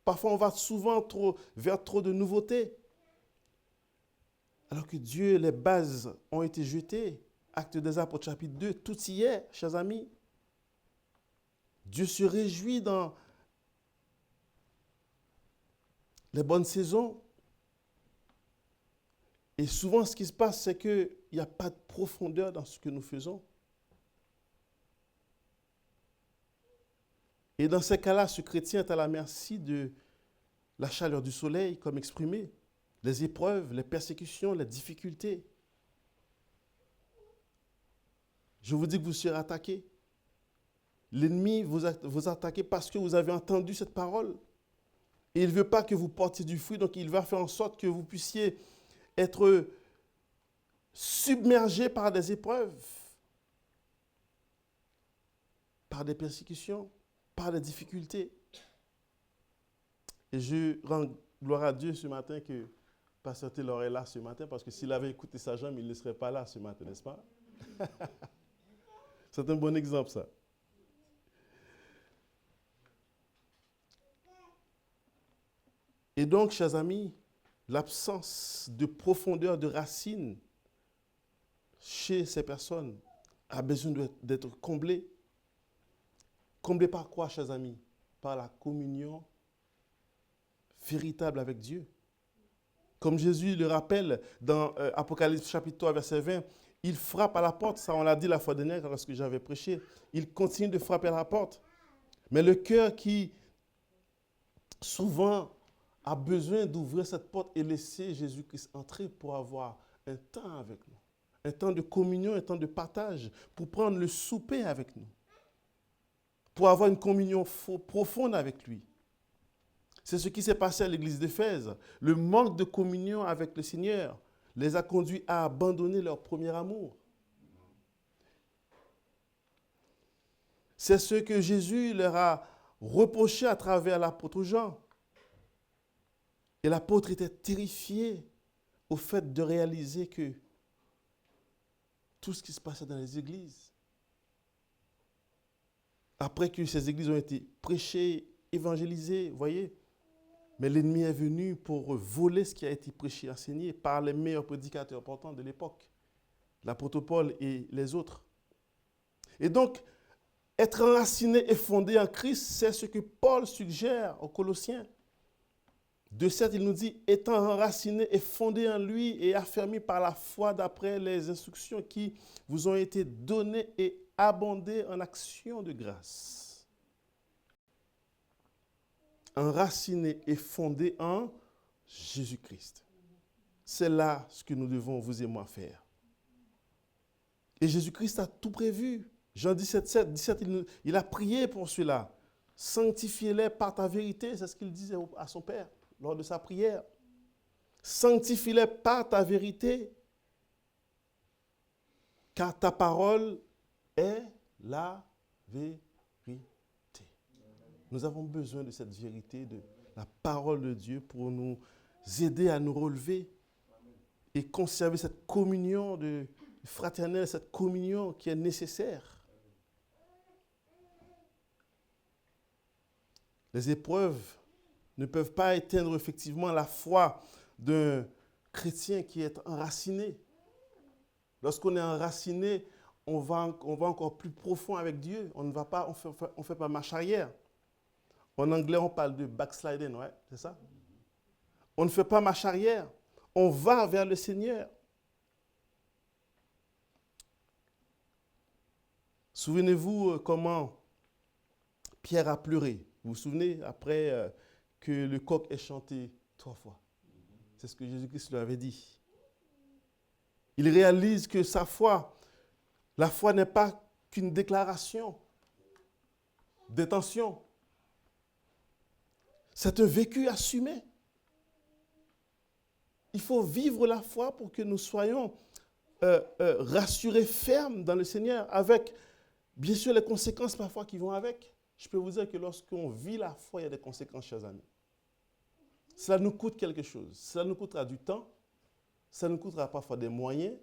Parfois, on va souvent vers trop de nouveautés. Alors que Dieu, les bases ont été jetées. Actes des Apôtres, chapitre 2, tout y est, chers amis. Dieu se réjouit dans les bonnes saisons. Et souvent, ce qui se passe, c'est qu'il n'y a pas de profondeur dans ce que nous faisons. Et dans ces cas-là, ce chrétien est à la merci de la chaleur du soleil, comme exprimé, les épreuves, les persécutions, les difficultés. Je vous dis que vous serez attaqués. L'ennemi vous attaque parce que vous avez entendu cette parole. Et il ne veut pas que vous portiez du fruit, donc il va faire en sorte que vous puissiez être submergés par des épreuves, par des persécutions, par des difficultés. Et je rends gloire à Dieu ce matin que Pasteur Taylor est là ce matin, parce que s'il avait écouté sa jambe, il ne serait pas là ce matin, n'est-ce pas? C'est un bon exemple, ça. Et donc, chers amis, l'absence de profondeur de racines chez ces personnes a besoin d'être comblée. Comblé par quoi, chers amis? Par la communion véritable avec Dieu. Comme Jésus le rappelle dans Apocalypse chapitre 3, verset 20, il frappe à la porte. Ça, on l'a dit la fois dernière lorsque j'avais prêché. Il continue de frapper à la porte. Mais le cœur qui, souvent, a besoin d'ouvrir cette porte et laisser Jésus-Christ entrer pour avoir un temps avec nous. Un temps de communion, un temps de partage, pour prendre le souper avec nous. Pour avoir une communion profonde avec lui. C'est ce qui s'est passé à l'église d'Éphèse. Le manque de communion avec le Seigneur les a conduits à abandonner leur premier amour. C'est ce que Jésus leur a reproché à travers l'apôtre Jean. Et l'apôtre était terrifié au fait de réaliser que tout ce qui se passait dans les églises, après que ces églises ont été prêchées, évangélisées, vous voyez, mais l'ennemi est venu pour voler ce qui a été prêché, enseigné par les meilleurs prédicateurs importants de l'époque, l'apôtre Paul et les autres. Et donc, être enraciné et fondé en Christ, c'est ce que Paul suggère aux Colossiens. 2,7, il nous dit, étant enraciné et fondé en lui et affermi par la foi d'après les instructions qui vous ont été données et abondées en actions de grâce. Enraciné et fondé en Jésus-Christ. C'est là ce que nous devons, vous et moi, faire. Et Jésus-Christ a tout prévu. Jean 17, il a prié pour cela. Sanctifie-les par ta vérité, c'est ce qu'il disait à son Père lors de sa prière. Sanctifie-les par ta vérité, car ta parole est la vérité. Nous avons besoin de cette vérité, de la parole de Dieu pour nous aider à nous relever et conserver cette communion fraternelle, cette communion qui est nécessaire. Les épreuves ne peuvent pas éteindre effectivement la foi d'un chrétien qui est enraciné. Lorsqu'on est enraciné, on va encore plus profond avec Dieu. On ne fait pas marche arrière. En anglais, on parle de backsliding, ouais, c'est ça? On ne fait pas marche arrière. On va vers le Seigneur. Souvenez-vous comment Pierre a pleuré. Vous vous souvenez, après que le coq ait chanté 3 fois. C'est ce que Jésus-Christ lui avait dit. Il réalise que sa foi, la foi n'est pas qu'une déclaration d'intention. C'est un vécu assumé. Il faut vivre la foi pour que nous soyons rassurés, fermes dans le Seigneur, avec bien sûr les conséquences parfois qui vont avec. Je peux vous dire que lorsqu'on vit la foi, il y a des conséquences, chers amis. Cela nous coûte quelque chose. Cela nous coûtera du temps. Ça nous coûtera parfois des moyens.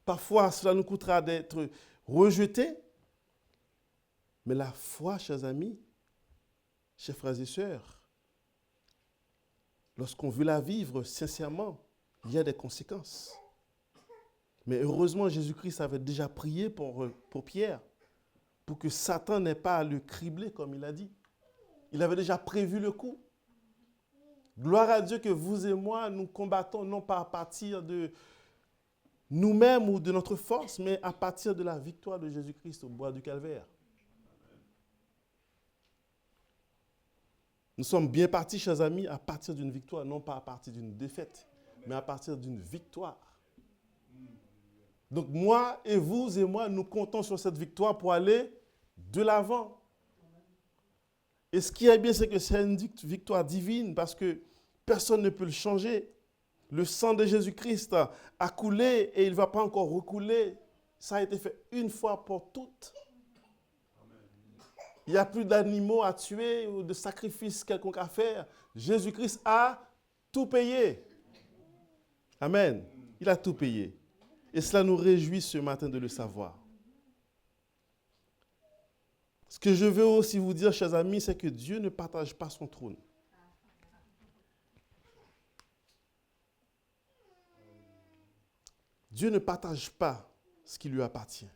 Parfois, cela nous coûtera d'être rejetés. Mais la foi, chers amis, chers frères et sœurs, lorsqu'on veut la vivre sincèrement, il y a des conséquences. Mais heureusement, Jésus-Christ avait déjà prié pour Pierre, pour que Satan n'ait pas à le cribler, comme il a dit. Il avait déjà prévu le coup. Gloire à Dieu que vous et moi, nous combattons non pas à partir de nous-mêmes ou de notre force, mais à partir de la victoire de Jésus-Christ au bois du Calvaire. Nous sommes bien partis, chers amis, à partir d'une victoire, non pas à partir d'une défaite, mais à partir d'une victoire. Donc moi et vous et moi, nous comptons sur cette victoire pour aller de l'avant. Et ce qui est bien, c'est que c'est une victoire divine parce que personne ne peut le changer. Le sang de Jésus-Christ a coulé et il ne va pas encore recouler. Ça a été fait une fois pour toutes. Il n'y a plus d'animaux à tuer ou de sacrifices quelconque à faire. Jésus-Christ a tout payé. Amen. Il a tout payé. Et cela nous réjouit ce matin de le savoir. Ce que je veux aussi vous dire, chers amis, c'est que Dieu ne partage pas son trône. Dieu ne partage pas ce qui lui appartient.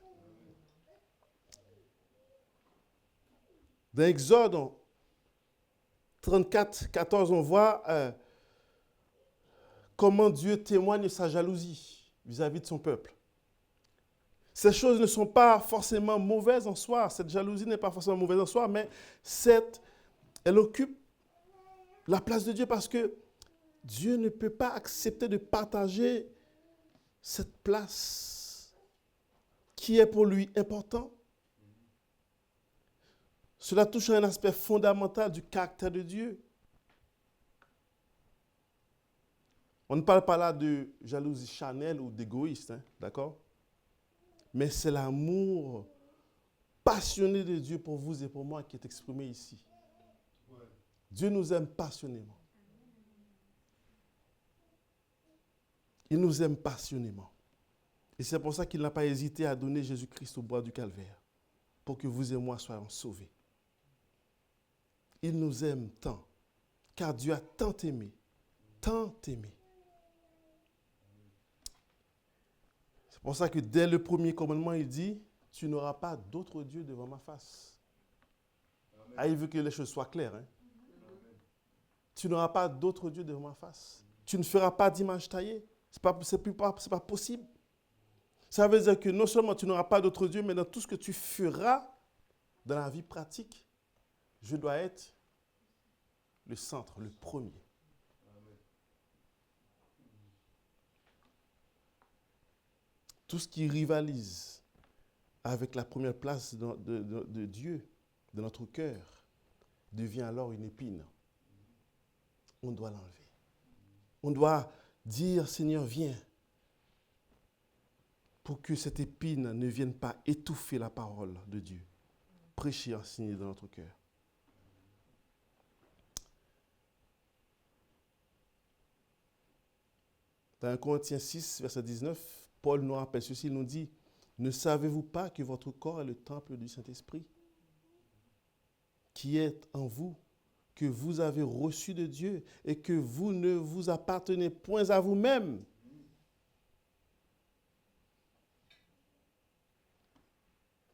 Dans Exode 34, 14, on voit comment Dieu témoigne sa jalousie vis-à-vis de son peuple. Ces choses ne sont pas forcément mauvaises en soi, cette jalousie n'est pas forcément mauvaise en soi, mais elle occupe la place de Dieu parce que Dieu ne peut pas accepter de partager cette place qui est pour lui important. Cela touche à un aspect fondamental du caractère de Dieu. On ne parle pas là de jalousie charnelle ou d'égoïste, hein, d'accord? Mais c'est l'amour passionné de Dieu pour vous et pour moi qui est exprimé ici. Dieu nous aime passionnément. Il nous aime passionnément. Et c'est pour ça qu'il n'a pas hésité à donner Jésus-Christ au bois du Calvaire, pour que vous et moi soyons sauvés. Il nous aime tant, car Dieu a tant aimé, tant aimé. C'est pour ça que dès le premier commandement, il dit, tu n'auras pas d'autre Dieu devant ma face. Ah, il veut que les choses soient claires. Hein? Tu n'auras pas d'autre Dieu devant ma face. Tu ne feras pas d'image taillée. Ce n'est pas possible. Ça veut dire que non seulement tu n'auras pas d'autre Dieu, mais dans tout ce que tu feras dans la vie pratique, je dois être le centre, le premier. Tout ce qui rivalise avec la première place de Dieu, de notre cœur, devient alors une épine. On doit l'enlever. On doit dire, Seigneur, viens, pour que cette épine ne vienne pas étouffer la parole de Dieu. Prêcher, enseigner dans notre cœur. Dans 1 Corinthiens 6, verset 19, Paul nous rappelle ceci, il nous dit, ne savez-vous pas que votre corps est le temple du Saint-Esprit qui est en vous, que vous avez reçu de Dieu et que vous ne vous appartenez point à vous-même.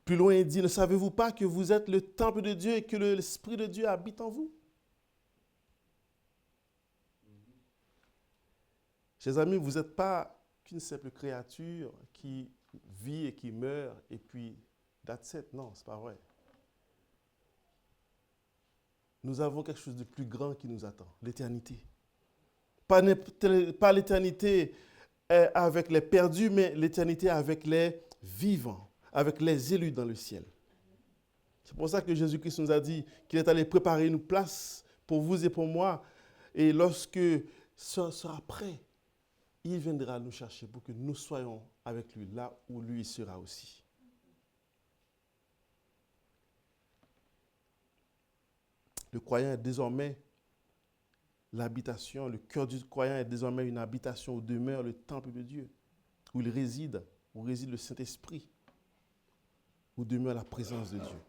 Plus loin, il dit, ne savez-vous pas que vous êtes le temple de Dieu et que l'Esprit de Dieu habite en vous? Chers amis, vous n'êtes pas qu'une simple créature qui vit et qui meurt et puis that's it. Non, ce n'est pas vrai. Nous avons quelque chose de plus grand qui nous attend, l'éternité. Pas l'éternité avec les perdus, mais l'éternité avec les vivants, avec les élus dans le ciel. C'est pour ça que Jésus-Christ nous a dit qu'il est allé préparer une place pour vous et pour moi. Et lorsque ça sera prêt, il viendra nous chercher pour que nous soyons avec lui, là où lui sera aussi. Le croyant est désormais l'habitation, le cœur du croyant est désormais une habitation où demeure le temple de Dieu, où réside le Saint-Esprit, où demeure la présence de Dieu.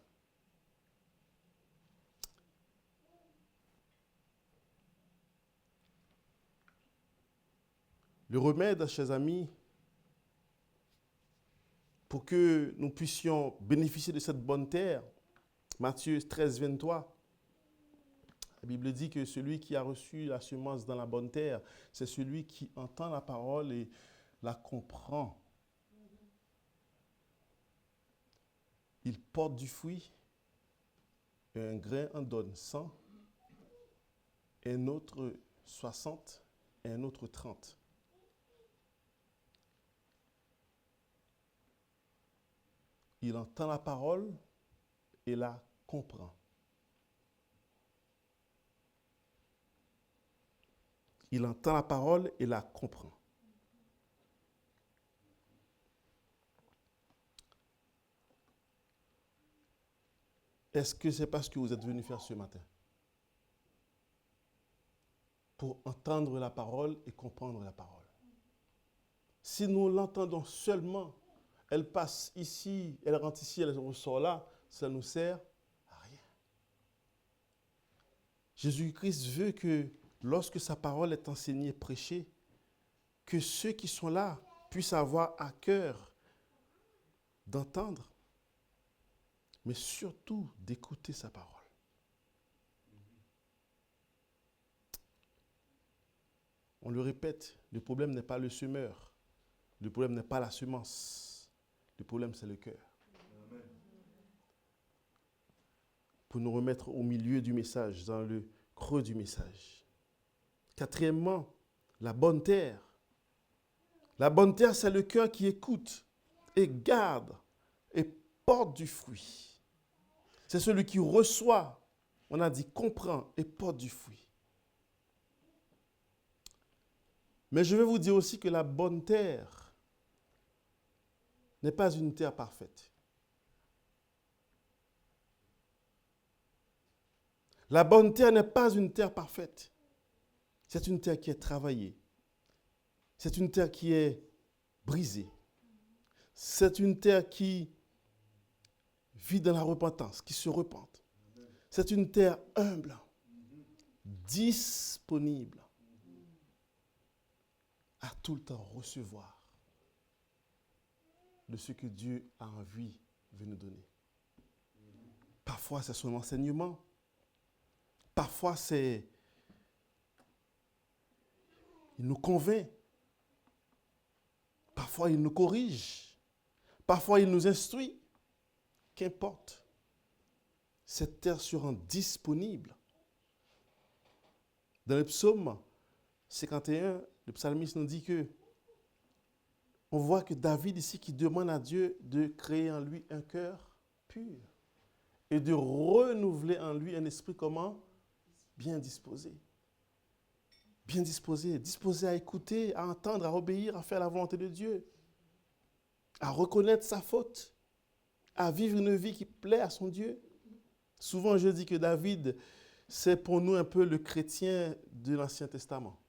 Le remède, chers amis, pour que nous puissions bénéficier de cette bonne terre, Matthieu 13, 23, la Bible dit que celui qui a reçu la semence dans la bonne terre, c'est celui qui entend la parole et la comprend. Il porte du fruit, et un grain en donne 100, un autre 60 et un autre 30. Il entend la parole et la comprend. Il entend la parole et la comprend. Est-ce que c'est parce que vous êtes venu faire ce matin? Pour entendre la parole et comprendre la parole. Si nous l'entendons seulement, elle passe ici, elle rentre ici, elle ressort là, ça ne nous sert à rien. Jésus-Christ veut que lorsque sa parole est enseignée, prêchée, que ceux qui sont là puissent avoir à cœur d'entendre, mais surtout d'écouter sa parole. on le répète, le problème n'est pas le semeur. Le problème n'est pas la semence. Le problème, c'est le cœur. Pour nous remettre au milieu du message, dans le creux du message. Quatrièmement, la bonne terre. La bonne terre, c'est le cœur qui écoute et garde et porte du fruit. C'est celui qui reçoit, on a dit comprend et porte du fruit. Mais je vais vous dire aussi que la bonne terre n'est pas une terre parfaite. La bonne terre n'est pas une terre parfaite. C'est une terre qui est travaillée. C'est une terre qui est brisée. C'est une terre qui vit dans la repentance, qui se repente. C'est une terre humble, disponible à tout le temps recevoir de ce que Dieu a envie de nous donner. Parfois, c'est son enseignement. Parfois, il nous convainc. Parfois, il nous corrige. Parfois, il nous instruit. Qu'importe. Cette terre se rend disponible. Dans le psaume 51, le psalmiste nous dit que on voit que David ici qui demande à Dieu de créer en lui un cœur pur et de renouveler en lui un esprit comment? Bien disposé. Bien disposé, disposé à écouter, à entendre, à obéir, à faire la volonté de Dieu, à reconnaître sa faute, à vivre une vie qui plaît à son Dieu. Souvent, je dis que David, c'est pour nous un peu le chrétien de l'Ancien Testament.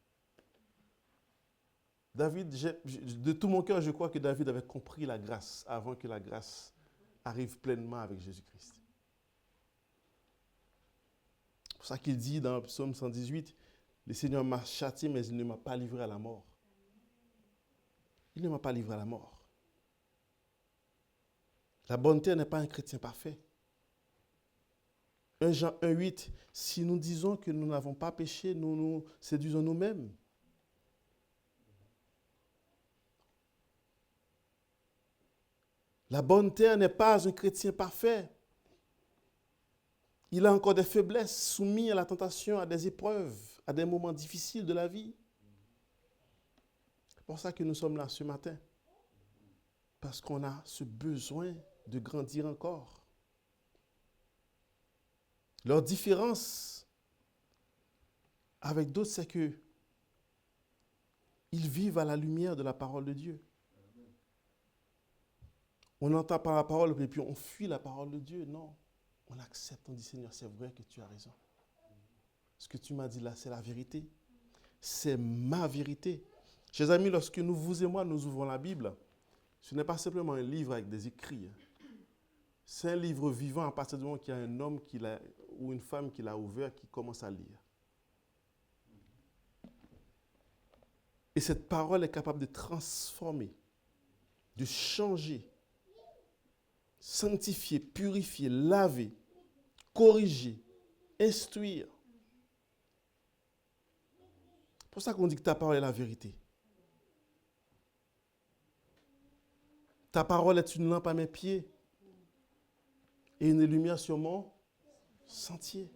David, de tout mon cœur, je crois que David avait compris la grâce avant que la grâce arrive pleinement avec Jésus-Christ. C'est pour ça qu'il dit dans le psaume 118, « Le Seigneur m'a châtié, mais il ne m'a pas livré à la mort. » Il ne m'a pas livré à la mort. La bonne terre n'est pas un chrétien parfait. 1 Jean 1,8, si nous disons que nous n'avons pas péché, nous nous séduisons nous-mêmes. La bonne terre n'est pas un chrétien parfait. Il a encore des faiblesses, soumis à la tentation, à des épreuves, à des moments difficiles de la vie. C'est pour ça que nous sommes là ce matin. Parce qu'on a ce besoin de grandir encore. Leur différence avec d'autres, c'est que ils vivent à la lumière de la parole de Dieu. On entend par la parole et puis on fuit la parole de Dieu. Non, on accepte, on dit Seigneur, c'est vrai que tu as raison. Ce que tu m'as dit là, c'est la vérité. C'est ma vérité. Chers amis, lorsque vous et moi, nous ouvrons la Bible, ce n'est pas simplement un livre avec des écrits. C'est un livre vivant à partir du moment qu'il y a un homme ou une femme qui l'a ouvert, qui commence à lire. Et cette parole est capable de transformer, de changer, sanctifier, purifier, laver, corriger, instruire. C'est pour ça qu'on dit que ta parole est la vérité. Ta parole est une lampe à mes pieds et une lumière sur mon sentier.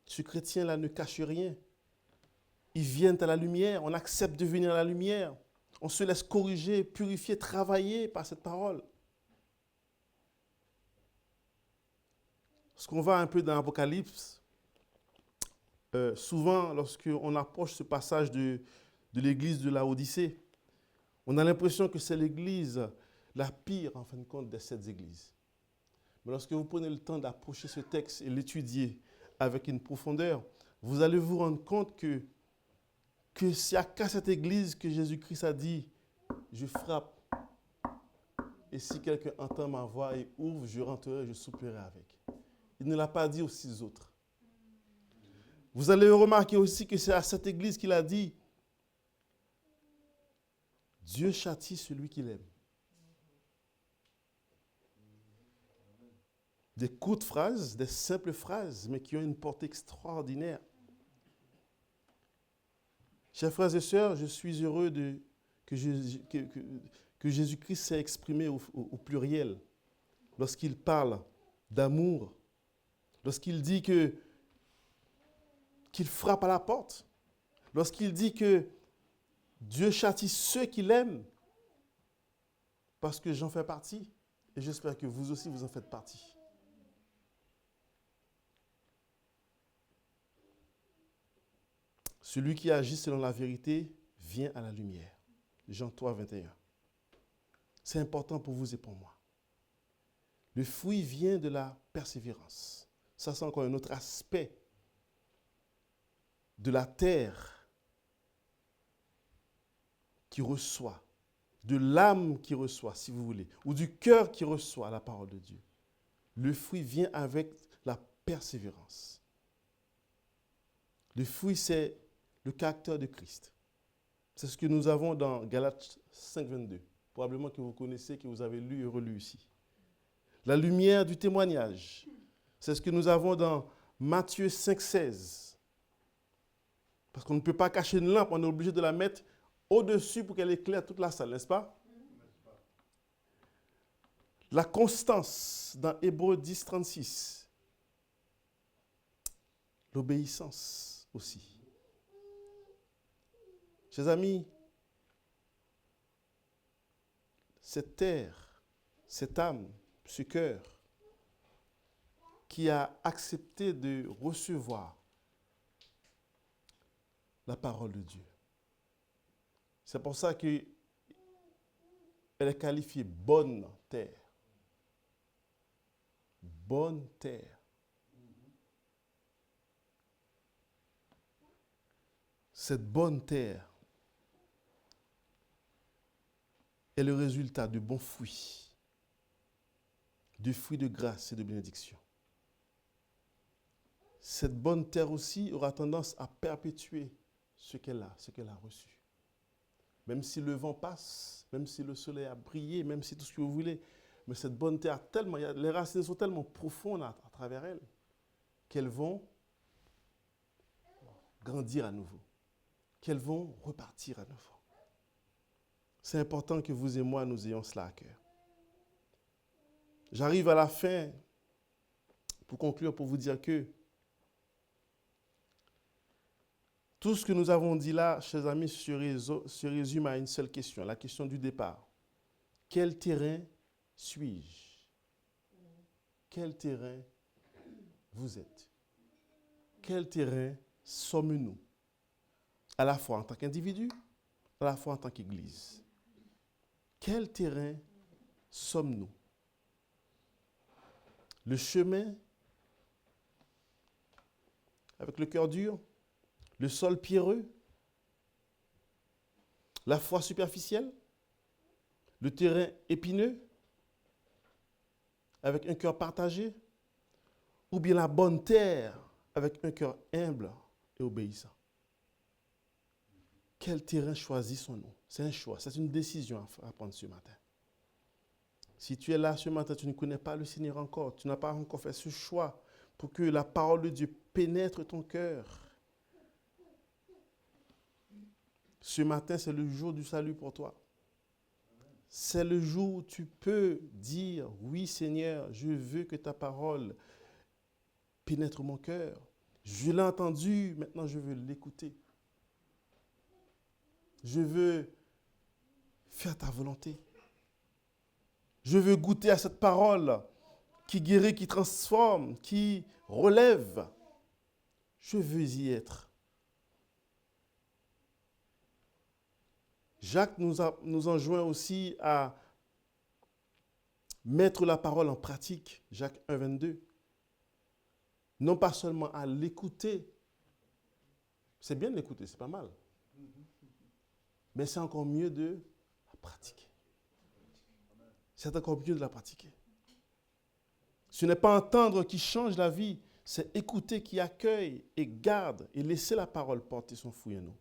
Ce chrétien-là ne cache rien. Ils viennent à la lumière, on accepte de venir à la lumière. On se laisse corriger, purifier, travailler par cette parole. Lorsqu'on va un peu dans l'Apocalypse, souvent, lorsqu'on approche ce passage de l'église de Laodicée, on a l'impression que c'est l'église la pire, en fin de compte, des 7 églises. Mais lorsque vous prenez le temps d'approcher ce texte et l'étudier avec une profondeur, vous allez vous rendre compte que s'il n'y a qu'à cette église que Jésus-Christ a dit, je frappe, et si quelqu'un entend ma voix et ouvre, je rentrerai, je souperai avec. Il ne l'a pas dit aux 6 autres. Vous allez remarquer aussi que c'est à cette église qu'il a dit, Dieu châtie celui qu'il aime. Des courtes phrases, des simples phrases, mais qui ont une portée extraordinaire. Chers frères et sœurs, je suis heureux que Jésus-Christ s'est exprimé au pluriel lorsqu'il parle d'amour, lorsqu'il dit qu'il frappe à la porte, lorsqu'il dit que Dieu châtie ceux qu'il aime, parce que j'en fais partie, et j'espère que vous aussi, vous en faites partie. Celui qui agit selon la vérité vient à la lumière. Jean 3, 21. C'est important pour vous et pour moi. Le fruit vient de la persévérance. Ça, c'est encore un autre aspect de la terre qui reçoit, de l'âme qui reçoit, si vous voulez, ou du cœur qui reçoit la parole de Dieu. Le fruit vient avec la persévérance. Le fruit, c'est le caractère de Christ. C'est ce que nous avons dans Galates 5, 22. Probablement que vous connaissez, que vous avez lu et relu ici. La lumière du témoignage. C'est ce que nous avons dans Matthieu 5, 16. Parce qu'on ne peut pas cacher une lampe, on est obligé de la mettre au-dessus pour qu'elle éclaire toute la salle, n'est-ce pas? La constance dans Hébreux 10, 36. L'obéissance aussi. Chers amis, cette terre, cette âme, ce cœur qui a accepté de recevoir la parole de Dieu. C'est pour ça qu'elle est qualifiée bonne terre. Bonne terre. Cette bonne terre est le résultat de bons fruits, de fruits de grâce et de bénédiction. Cette bonne terre aussi aura tendance à perpétuer ce qu'elle a reçu. Même si le vent passe, même si le soleil a brillé, même si tout ce que vous voulez, mais cette bonne terre, les racines sont tellement profondes à travers elle qu'elles vont grandir à nouveau, qu'elles vont repartir à nouveau. C'est important que vous et moi, nous ayons cela à cœur. J'arrive à la fin, pour conclure, pour vous dire que tout ce que nous avons dit là, chers amis, se résume à une seule question, la question du départ. Quel terrain suis-je? Quel terrain vous êtes? Quel terrain sommes-nous? À la fois en tant qu'individu, à la fois en tant qu'Église. Quel terrain sommes-nous? Le chemin avec le cœur dur, le sol pierreux, la foi superficielle, le terrain épineux, avec un cœur partagé, ou bien la bonne terre avec un cœur humble et obéissant. Quel terrain choisissons-nous? C'est un choix, c'est une décision à prendre ce matin. Si tu es là ce matin, tu ne connais pas le Seigneur encore, tu n'as pas encore fait ce choix pour que la parole de Dieu pénètre ton cœur. Ce matin, c'est le jour du salut pour toi. C'est le jour où tu peux dire, oui Seigneur, je veux que ta parole pénètre mon cœur. Je l'ai entendu, maintenant je veux l'écouter. Je veux faire ta volonté. Je veux goûter à cette parole qui guérit, qui transforme, qui relève. Je veux y être. Jacques nous enjoint aussi à mettre la parole en pratique. Jacques 1, 22. Non pas seulement à l'écouter. C'est bien de l'écouter, c'est pas mal. Mais c'est encore mieux de la pratiquer. C'est encore mieux de la pratiquer. Ce n'est pas entendre qui change la vie, c'est écouter qui accueille et garde et laisser la parole porter son fruit en nous.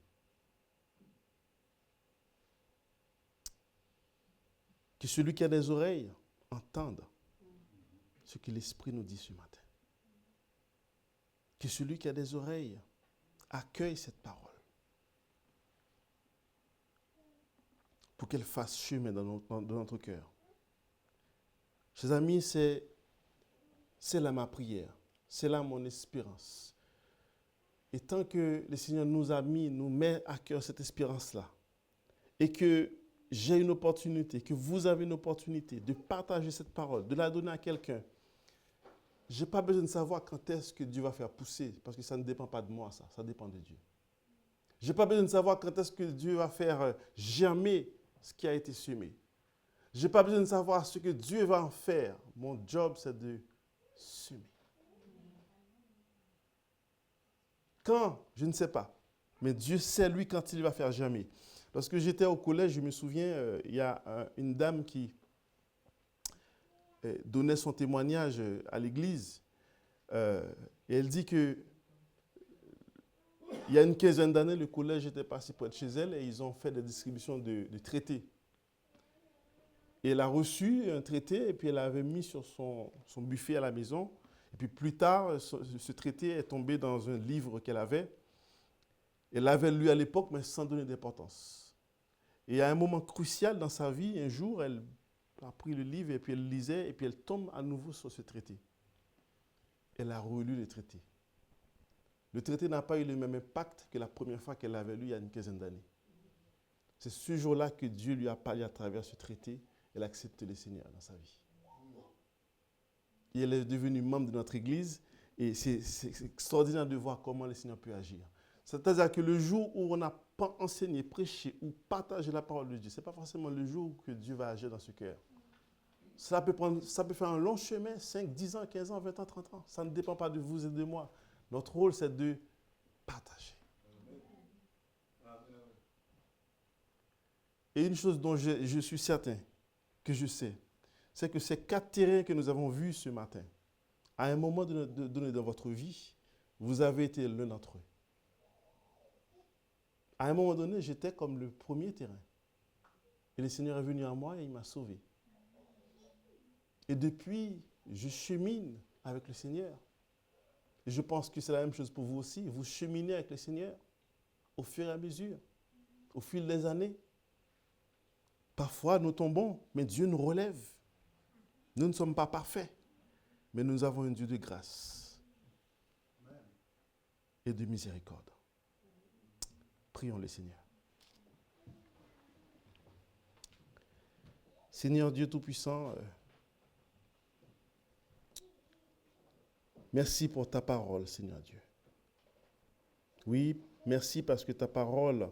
Que celui qui a des oreilles entende ce que l'Esprit nous dit ce matin. Que celui qui a des oreilles accueille cette parole pour qu'elle fasse chemin dans notre cœur. Chers amis, c'est là ma prière, c'est là mon espérance. Et tant que le Seigneur nous met à cœur cette espérance-là, et que j'ai une opportunité, que vous avez une opportunité de partager cette parole, de la donner à quelqu'un, je n'ai pas besoin de savoir quand est-ce que Dieu va faire pousser, parce que ça ne dépend pas de moi, ça dépend de Dieu. Je n'ai pas besoin de savoir quand est-ce que Dieu va faire germer ce qui a été semé. Je n'ai pas besoin de savoir ce que Dieu va en faire. Mon job, c'est de semer. Quand? Je ne sais pas. Mais Dieu sait, lui, quand il va faire germer. Lorsque j'étais au collège, je me souviens, il y a une dame qui donnait son témoignage à l'église. Et elle dit que il y a une quinzaine d'années, le collège était passé près de chez elle et ils ont fait des distributions de traités. Et elle a reçu un traité et puis elle l'avait mis sur son buffet à la maison. Et puis plus tard, ce traité est tombé dans un livre qu'elle avait. Elle l'avait lu à l'époque, mais sans donner d'importance. Et à un moment crucial dans sa vie, un jour, elle a pris le livre et puis elle lisait et puis elle tombe à nouveau sur ce traité. Elle a relu le traité. Le traité n'a pas eu le même impact que la première fois qu'elle l'avait lu il y a une quinzaine d'années. C'est ce jour-là que Dieu lui a parlé à travers ce traité. Elle a accepté le Seigneur dans sa vie. Et elle est devenue membre de notre église. Et c'est extraordinaire de voir comment le Seigneur peut agir. C'est-à-dire que le jour où on n'a pas enseigné, prêché ou partagé la parole de Dieu, ce n'est pas forcément le jour que Dieu va agir dans ce cœur. Ça peut faire un long chemin, 5, 10 ans, 15 ans, 20 ans, 30 ans. Ça ne dépend pas de vous et de moi. Notre rôle, c'est de partager. Et une chose dont je suis certain, que je sais, c'est que ces 4 terrains que nous avons vus ce matin, à un moment donné dans votre vie, vous avez été l'un d'entre eux. À un moment donné, j'étais comme le premier terrain. Et le Seigneur est venu à moi et il m'a sauvé. Et depuis, je chemine avec le Seigneur. Et je pense que c'est la même chose pour vous aussi. Vous cheminez avec le Seigneur au fur et à mesure, au fil des années. Parfois, nous tombons, mais Dieu nous relève. Nous ne sommes pas parfaits, mais nous avons un Dieu de grâce et de miséricorde. Prions le Seigneur. Seigneur Dieu Tout-Puissant, merci pour ta parole, Seigneur Dieu. Oui, merci parce que ta parole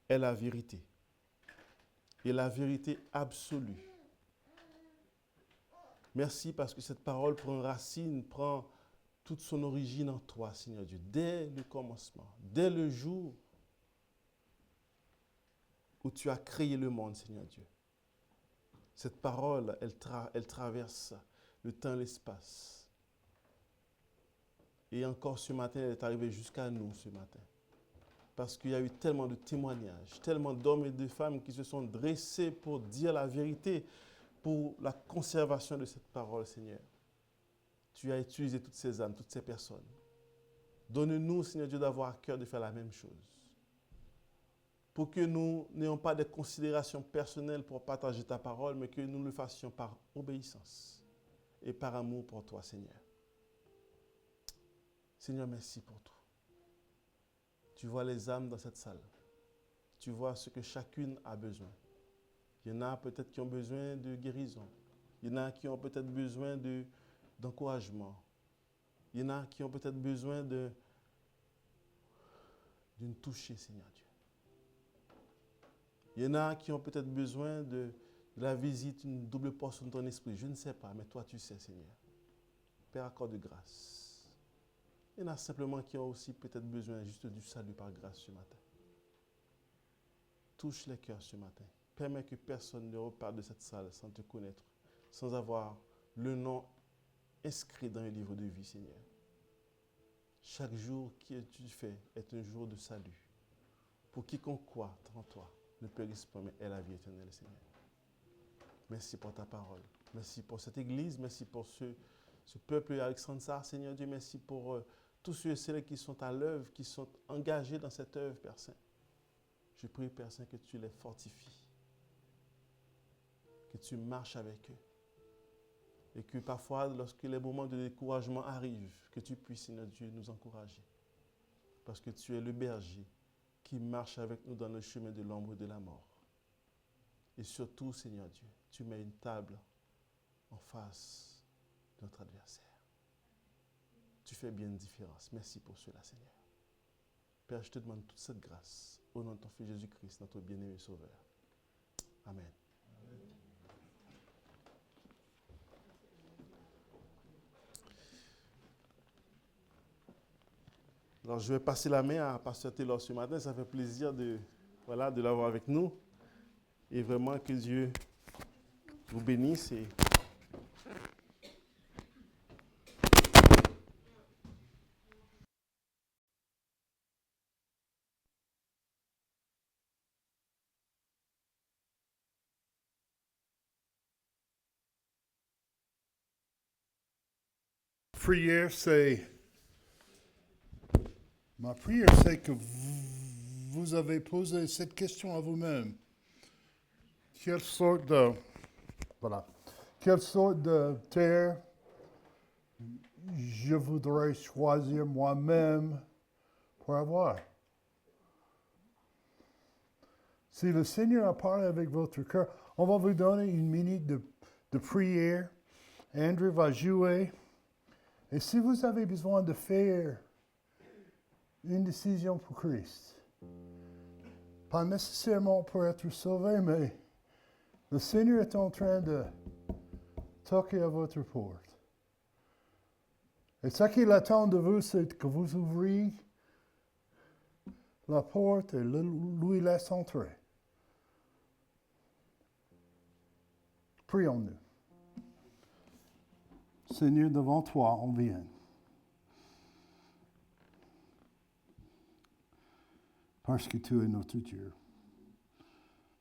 est la vérité. Et la vérité absolue. Merci parce que cette parole prend racine, prend toute son origine en toi, Seigneur Dieu, dès le commencement, dès le jour où tu as créé le monde, Seigneur Dieu. Cette parole, elle traverse le temps et l'espace. Et encore ce matin, elle est arrivée jusqu'à nous ce matin. Parce qu'il y a eu tellement de témoignages, tellement d'hommes et de femmes qui se sont dressés pour dire la vérité, pour la conservation de cette parole, Seigneur. Tu as utilisé toutes ces âmes, toutes ces personnes. Donne-nous, Seigneur Dieu, d'avoir à cœur de faire la même chose. Pour que nous n'ayons pas des considérations personnelles pour partager ta parole, mais que nous le fassions par obéissance et par amour pour toi, Seigneur. Seigneur, merci pour tout. Tu vois les âmes dans cette salle. Tu vois ce que chacune a besoin. Il y en a peut-être qui ont besoin de guérison. Il y en a qui ont peut-être besoin d'encouragement. Il y en a qui ont peut-être besoin d'une touchée, Seigneur Dieu. Il y en a qui ont peut-être besoin de la visite, une double portion de ton esprit. Je ne sais pas, mais toi tu sais, Seigneur. Père, accorde grâce. Il y en a simplement qui ont aussi peut-être besoin juste du salut par grâce ce matin. Touche les cœurs ce matin. Permets que personne ne reparte de cette salle sans te connaître, sans avoir le nom inscrit dans le livre de vie, Seigneur. Chaque jour que tu fais est un jour de salut. Pour quiconque croit en toi, ne périsse pas, mais ait la vie éternelle, Seigneur. Merci pour ta parole. Merci pour cette église. Merci pour ce peuple Alexandre, Seigneur Dieu. Merci pour tous ceux et celles qui sont à l'œuvre, qui sont engagés dans cette œuvre, Père Saint. Je prie, Père Saint, que tu les fortifies, que tu marches avec eux. Et que parfois, lorsque les moments de découragement arrivent, que tu puisses, Seigneur Dieu, nous encourager. Parce que tu es le berger qui marche avec nous dans le chemin de l'ombre et de la mort. Et surtout, Seigneur Dieu, tu mets une table en face de notre adversaire. Tu fais bien une différence. Merci pour cela, Seigneur. Père, je te demande toute cette grâce au nom de ton Fils Jésus-Christ, notre bien-aimé Sauveur. Amen. Alors, je vais passer la main à Pasteur Taylor ce matin. Ça fait plaisir de l'avoir avec nous. Et vraiment que Dieu vous bénisse. Et ma prière, c'est que vous avez posé cette question à vous-même. Quelle sorte de terre je voudrais choisir moi-même pour avoir? Si le Seigneur a parlé avec votre cœur, on va vous donner une minute de prière. Andrew va jouer. Et si vous avez besoin de faire une décision pour Christ, pas nécessairement pour être sauvé, mais le Seigneur est en train de toquer à votre porte. Et ce qu'il attend de vous, c'est que vous ouvriez la porte et lui laisse entrer. Prions-nous. Seigneur, devant toi, on vient. Parce que tu es notre Dieu.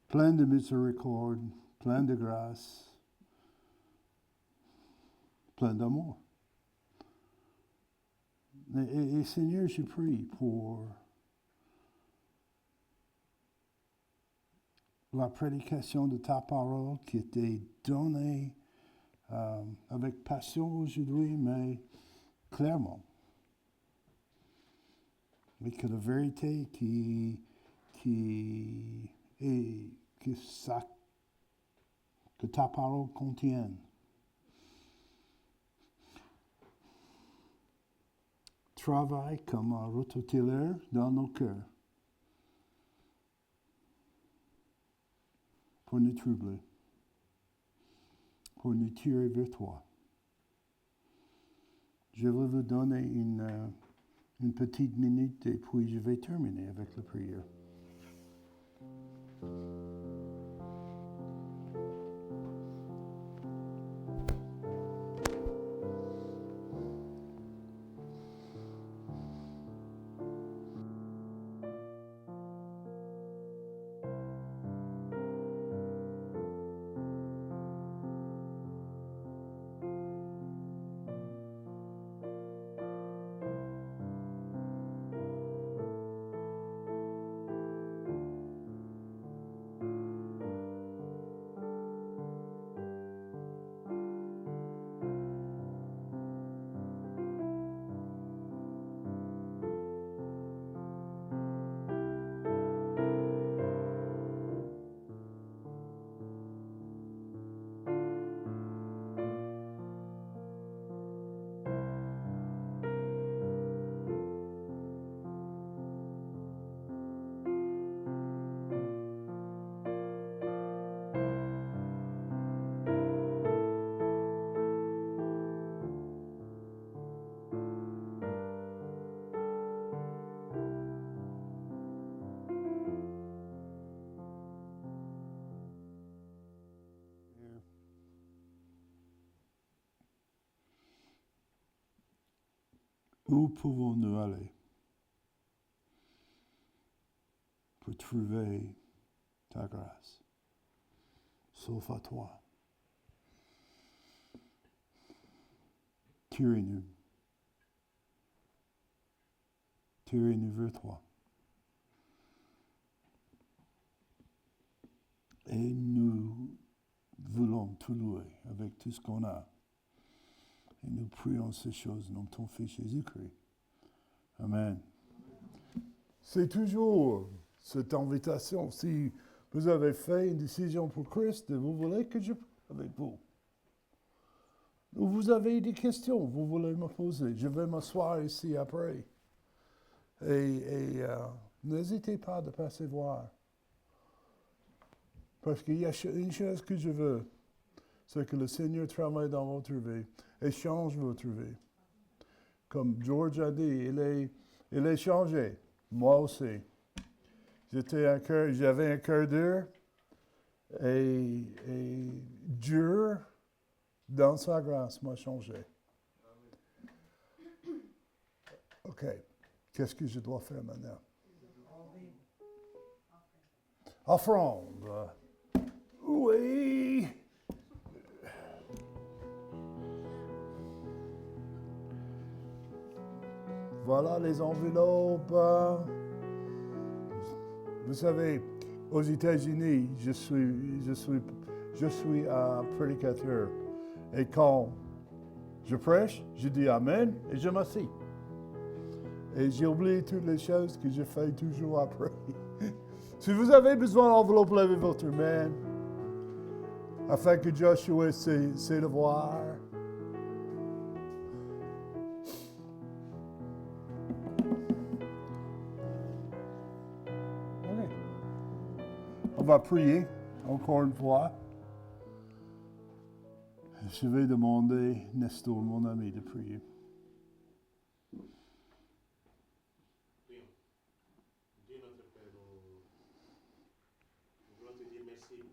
Plein de miséricorde, plein de grâce, plein d'amour. Et Seigneur, je prie pour la prédication de ta parole qui était donnée avec passion aujourd'hui, mais clairement. Mais que la vérité que ta parole contienne travaille comme un rototiller dans nos cœurs pour nous troubler, pour nous tirer vers toi. Je vais vous donner une petite minute et puis je vais terminer avec la prière. Où pouvons-nous aller pour trouver ta grâce, sauf à toi? Tirez-nous vers toi. Et nous voulons te louer avec tout ce qu'on a. Et nous prions ces choses dans ton Fils Jésus-Christ. Amen. C'est toujours cette invitation. Si vous avez fait une décision pour Christ et vous voulez que je prie avec vous, ou vous avez des questions, vous voulez me poser, je vais m'asseoir ici après. Et n'hésitez pas de passer voir. Parce qu'il y a une chose que je veux, c'est que le Seigneur travaille dans votre vie et change votre vie. Comme George a dit, il est changé. Moi aussi. J'avais un cœur dur et Dieu, dans sa grâce, m'a changé. OK. Qu'est-ce que je dois faire maintenant? Offrande. Oui. Voilà les enveloppes. Vous savez, aux États-Unis, je suis un prédicateur. Et quand je prêche, je dis Amen et je m'assis. Et j'ai oublié toutes les choses que je fais toujours après. Si vous avez besoin d'enveloppe, levez votre main afin que Joshua sait le voir. Okay. On va prier encore une fois. Je vais demander Nestor, mon ami, de prier. Dieu notre Père, nous voulons te dire merci pour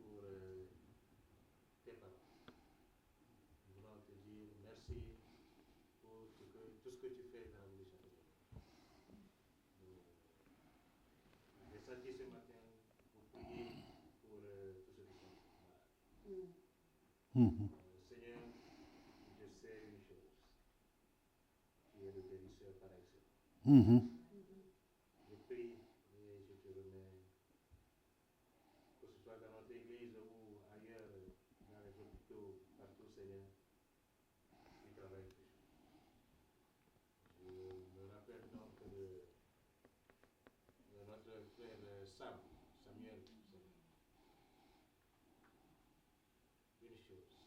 tes paroles. Nous voulons te dire merci pour tout ce que tu fais dans le jardin. J'ai senti ce matin pour prier pour tous ceux qui sont malades. Seigneur, je sais une chose. Tu es le guérisseur par excellence. Je prie et je te remets, que ce soit dans notre église ou ailleurs, dans les hôpitaux, partout, Seigneur, tu travailles toujours. Je me rappelle donc de notre frère Samuel, Seigneur. Une chose,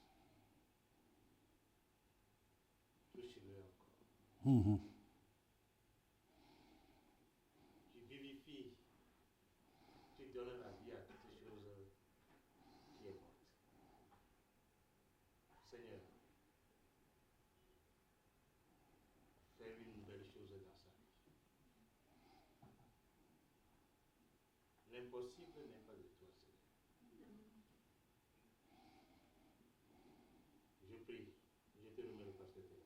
touche-le encore. Tu vivifies, tu donnes la vie à toute chose qui est morte. Seigneur, fais une nouvelle chose dans sa vie. L'impossible n'est pas de toi, Seigneur. Je prie, je te remets parce que tu es là.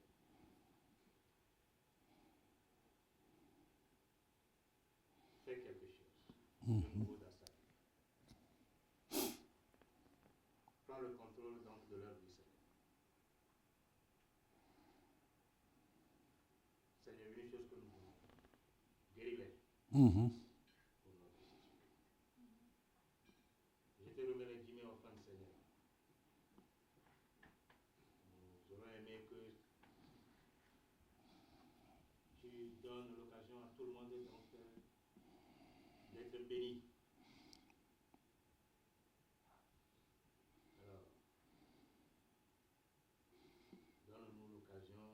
Fais quelque chose de nouveau dans sa vie. Prends le contrôle donc de leur vie, Seigneur. Seigneur, une chose que nous voulons, guéris-les. Pour notre Jésus. Je te remets les 10 000 offrandes, Seigneur. Nous aurons aimé que tu donnes l'occasion à tout le monde donc d'être béni. Alors, donne-nous l'occasion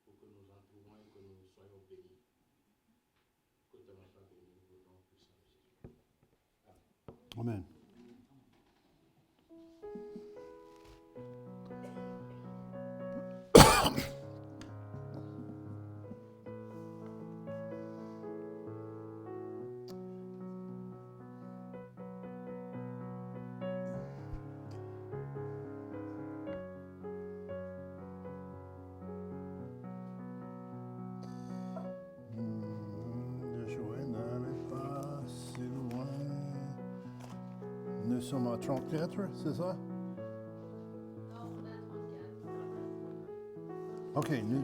pour que nous entourons et que nous soyons bénis. Que ton nom soit béni au nom puissant de Jésus. Amen. Amen. Joshua n'allez pas si loin. Nous sommes à 34, c'est ça? OK, nous.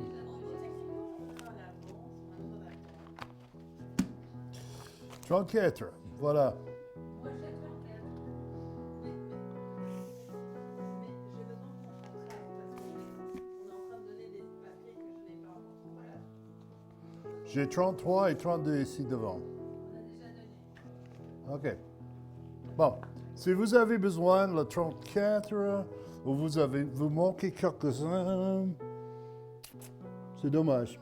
34, voilà. J'ai 33 et 32 ici devant. OK. Bon. Si vous avez besoin de le 34 ou vous manquez quelques-uns, c'est dommage.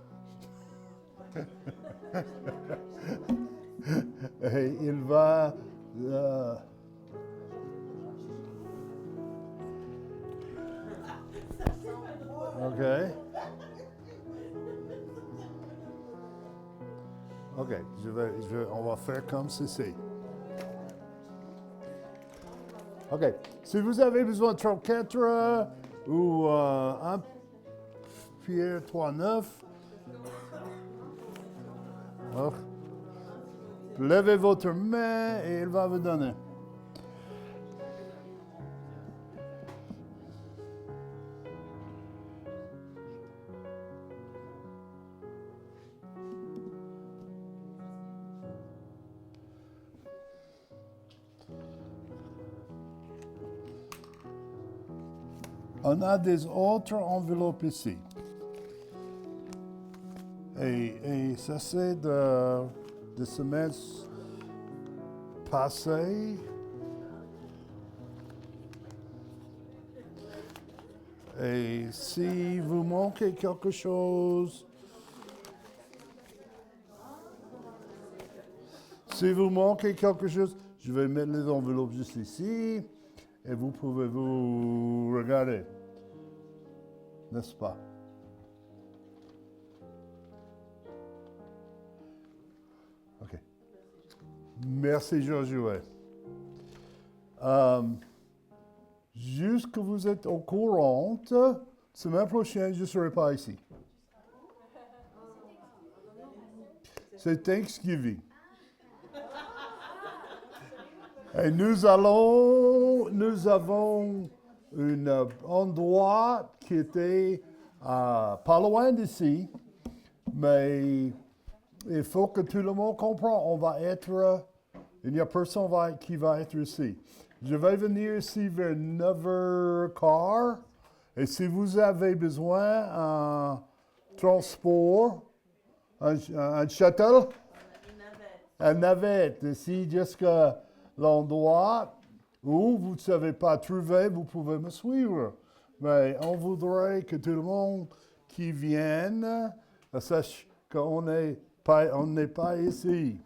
Et il va... OK. OK. On va faire comme ceci. OK. Si vous avez besoin de 34 ou 1 Pierre 3,9, levez votre main et il va vous donner. On a des autres enveloppes ici. Et ça, c'est de semaines passées. Et si vous manquez quelque chose, je vais mettre les enveloppes juste ici et vous pouvez vous regarder. N'est-ce pas? OK. Merci, Josué. Juste que vous êtes au courant, semaine prochaine, je ne serai pas ici. C'est Thanksgiving. Et nous avons un endroit qui était pas loin d'ici, mais il faut que tout le monde comprenne. Il n'y a personne qui va être ici. Je vais venir ici vers 9h15. Et si vous avez besoin d'un transport, un shuttle, une navette, ici jusqu'à l'endroit où vous ne savez pas trouver, vous pouvez me suivre. Mais on voudrait que tout le monde qui vienne sache qu'on n'est pas ici.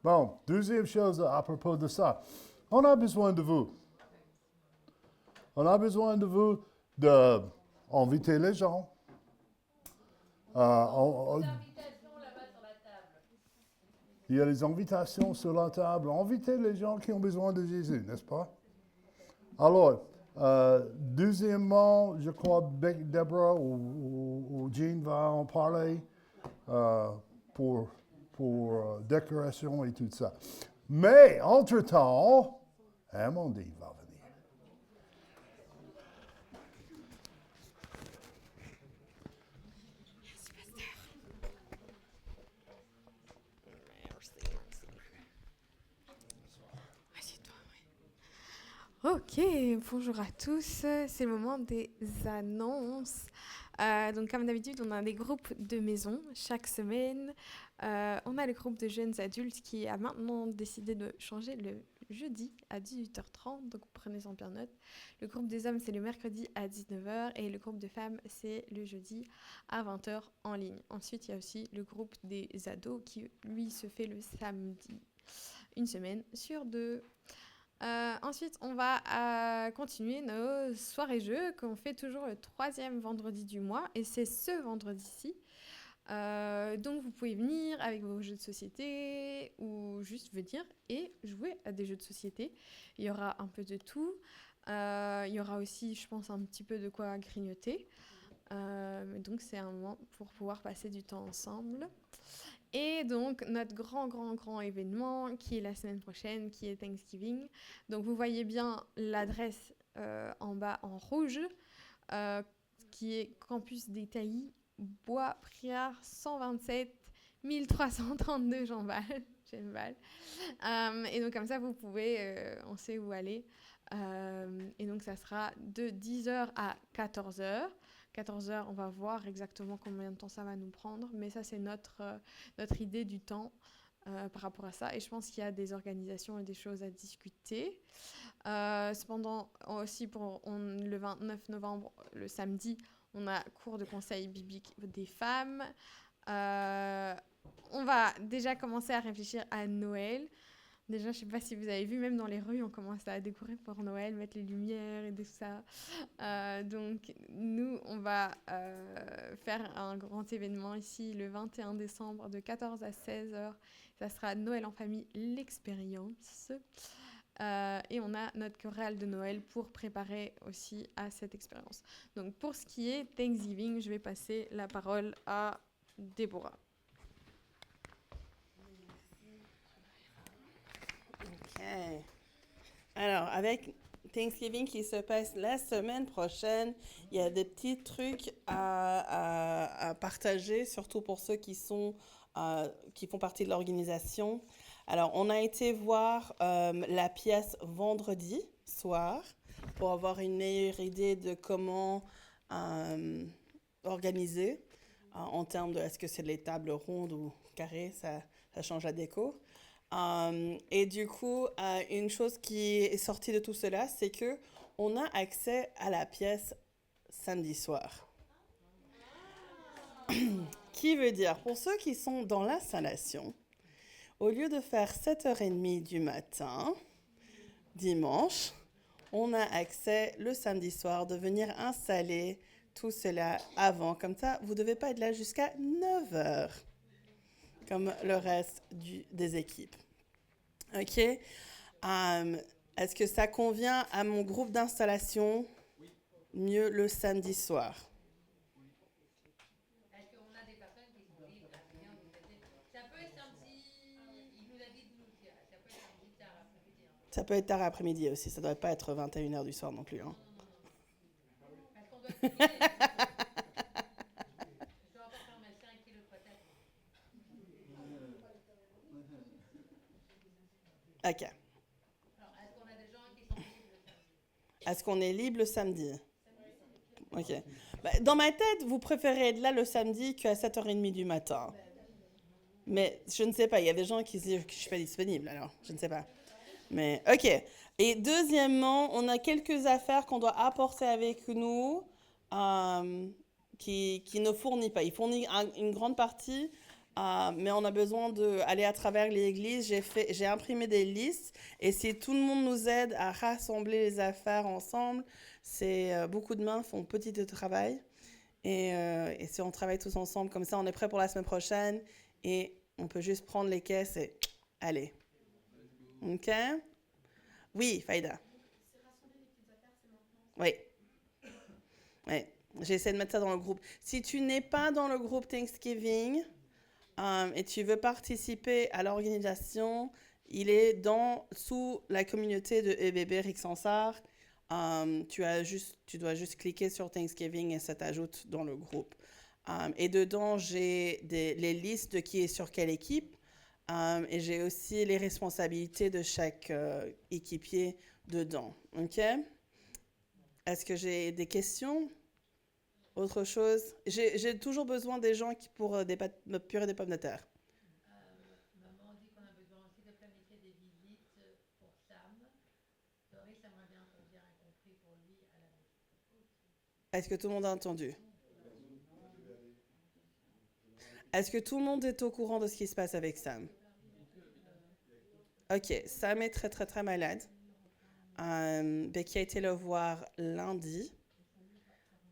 Bon, deuxième chose à propos de ça. On a besoin de vous. On a besoin de vous d'inviter les gens. Il y a les invitations sur la table. Invitez les gens qui ont besoin de Jésus, n'est-ce pas? Alors, deuxièmement, je crois que Deborah ou Jean va en parler pour décoration et tout ça. Mais, entre-temps, Amandine va venir. Ok, bonjour à tous. C'est le moment des annonces. Donc, comme d'habitude, on a des groupes de maison chaque semaine. On a le groupe de jeunes adultes qui a maintenant décidé de changer le jeudi à 18h30. Donc, prenez-en bien note. Le groupe des hommes, c'est le mercredi à 19h. Et le groupe de femmes, c'est le jeudi à 20h en ligne. Ensuite, il y a aussi le groupe des ados qui, lui, se fait le samedi. Une semaine sur 2. Ensuite, on va continuer nos soirées-jeux qu'on fait toujours le 3e vendredi du mois. Et c'est ce vendredi-ci. Donc, vous pouvez venir avec vos jeux de société ou juste venir et jouer à des jeux de société. Il y aura un peu de tout. Il y aura aussi, je pense, un petit peu de quoi grignoter. Donc, c'est un moment pour pouvoir passer du temps ensemble. Et donc, notre grand événement qui est la semaine prochaine, qui est Thanksgiving. Donc, vous voyez bien l'adresse en bas en rouge, qui est Campus des Taillis, Bois Priard 127 1332 Jean-Val. Et donc, comme ça, vous pouvez, on sait où aller. Et donc, ça sera de 10h à 14h. 14 heures. On va voir exactement combien de temps ça va nous prendre, mais ça, c'est notre idée du temps par rapport à ça. Et je pense qu'il y a des organisations et des choses à discuter. Cependant, aussi, le 29 novembre, le samedi, on a cours de conseil biblique des femmes. On va déjà commencer à réfléchir à Noël. Déjà, je ne sais pas si vous avez vu, même dans les rues, on commence à décorer pour Noël, mettre les lumières et tout ça. Donc, nous, on va faire un grand événement ici le 21 décembre de 14 à 16 heures. Ça sera Noël en famille, l'expérience. Et on a notre chorale de Noël pour préparer aussi à cette expérience. Donc, pour ce qui est Thanksgiving, je vais passer la parole à Déborah. OK. Alors, avec Thanksgiving qui se passe la semaine prochaine, il y a des petits trucs à partager, surtout pour ceux qui font partie de l'organisation. Alors, on a été voir la pièce vendredi soir pour avoir une meilleure idée de comment organiser en termes de est-ce que c'est les tables rondes ou carrées, ça change la déco. Et du coup, une chose qui est sortie de tout cela, c'est que on a accès à la pièce samedi soir. Qui veut dire, pour ceux qui sont dans l'installation, au lieu de faire 7h30 du matin, dimanche, on a accès le samedi soir de venir installer tout cela avant. Comme ça, vous ne devez pas être là jusqu'à 9h, comme le reste des équipes. OK? Est-ce que ça convient à mon groupe d'installation? Oui. Mieux le samedi soir. Est-ce qu'on a des personnes qui sont libres à venir nous aider? Ça peut être un petit... Il nous a dit de nous dire. Ça peut être un petit tard après-midi. Ça peut être tard après-midi aussi. Ça ne doit pas être 21h du soir non plus. Hein. Non. Parce qu'on doit finir. Je dois encore faire mes 5 kilos peut-être. OK. Alors, est-ce qu'on a des gens qui sont libres le samedi? Est-ce qu'on est libre le samedi? OK. Dans ma tête, vous préférez être là le samedi qu'à 7h30 du matin. Mais je ne sais pas. Il y a des gens qui se disent que je ne suis pas disponible, alors je ne sais pas. Mais OK. Et deuxièmement, on a quelques affaires qu'on doit apporter avec nous qui ne fournit pas. Il fournit une grande partie, mais on a besoin d'aller à travers l'église. J'ai imprimé des listes et si tout le monde nous aide à rassembler les affaires ensemble, c'est beaucoup de mains font petit travail. Et si on travaille tous ensemble, comme ça, on est prêt pour la semaine prochaine et on peut juste prendre les caisses et aller. OK? Oui, Faïda. C'est rassembler les petites affaires, c'est maintenant. Oui. Oui. J'essaie de mettre ça dans le groupe. Si tu n'es pas dans le groupe Thanksgiving et tu veux participer à l'organisation, il est sous la communauté de EBB Rixensart. Tu dois juste cliquer sur Thanksgiving et ça t'ajoute dans le groupe. Et dedans, j'ai les listes de qui est sur quelle équipe. Et j'ai aussi les responsabilités de chaque équipier dedans. OK? Est-ce que j'ai des questions? Autre chose? J'ai toujours besoin des gens pour me purer des pommes de terre. Maman dit qu'on a besoin aussi de planifier des visites pour Sam. Doris aimerait bien qu'on vienne y compris pour lui à la maison. Est-ce que tout le monde a entendu? Est-ce que tout le monde est au courant de ce qui se passe avec Sam? OK, Sam est très, très, très malade. Becky a été le voir lundi.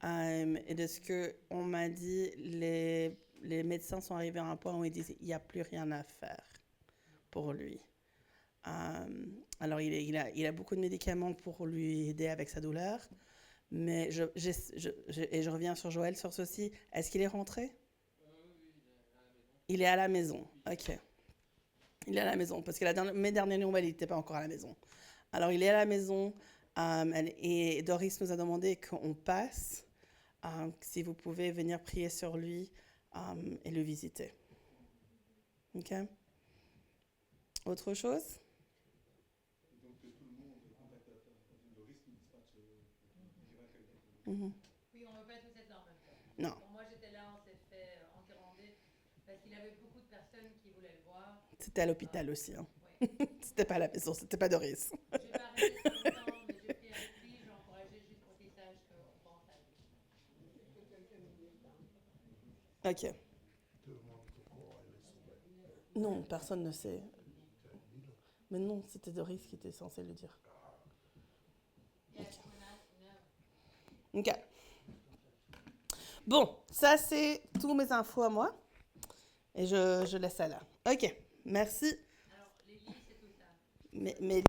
Et de ce qu'on m'a dit, les médecins sont arrivés à un point où ils disent qu'il n'y a plus rien à faire pour lui. Alors, il a beaucoup de médicaments pour lui aider avec sa douleur. Mais je reviens sur Joël sur ceci. Est-ce qu'il est rentré? Il est à la maison. OK. Il est à la maison. Parce que mes dernières nouvelles, il n'était pas encore à la maison. Alors, il est à la maison. Et Doris nous a demandé qu'on passe. Si vous pouvez venir prier sur lui et le visiter. OK? Autre chose? Donc, tout le monde contacte Doris qui dispatche. Oui, on ne veut pas tous être là en même temps. Parce qu'il avait beaucoup de personnes qui voulaient le voir. C'était à l'hôpital aussi. Hein. Oui. C'était pas à la maison, c'était pas Doris. Je n'ai pas resté trop longtemps, mais j'ai pris avec lui, j'ai encouragé juste pour qu'il sache qu'on pense à lui. Ok. Non, personne ne sait. Mais non, c'était Doris qui était censée le dire. Ok. Bon, ça c'est tous mes infos à moi. Et je laisse ça là. Ok, merci. Alors, les lits, c'est tout ça. Mais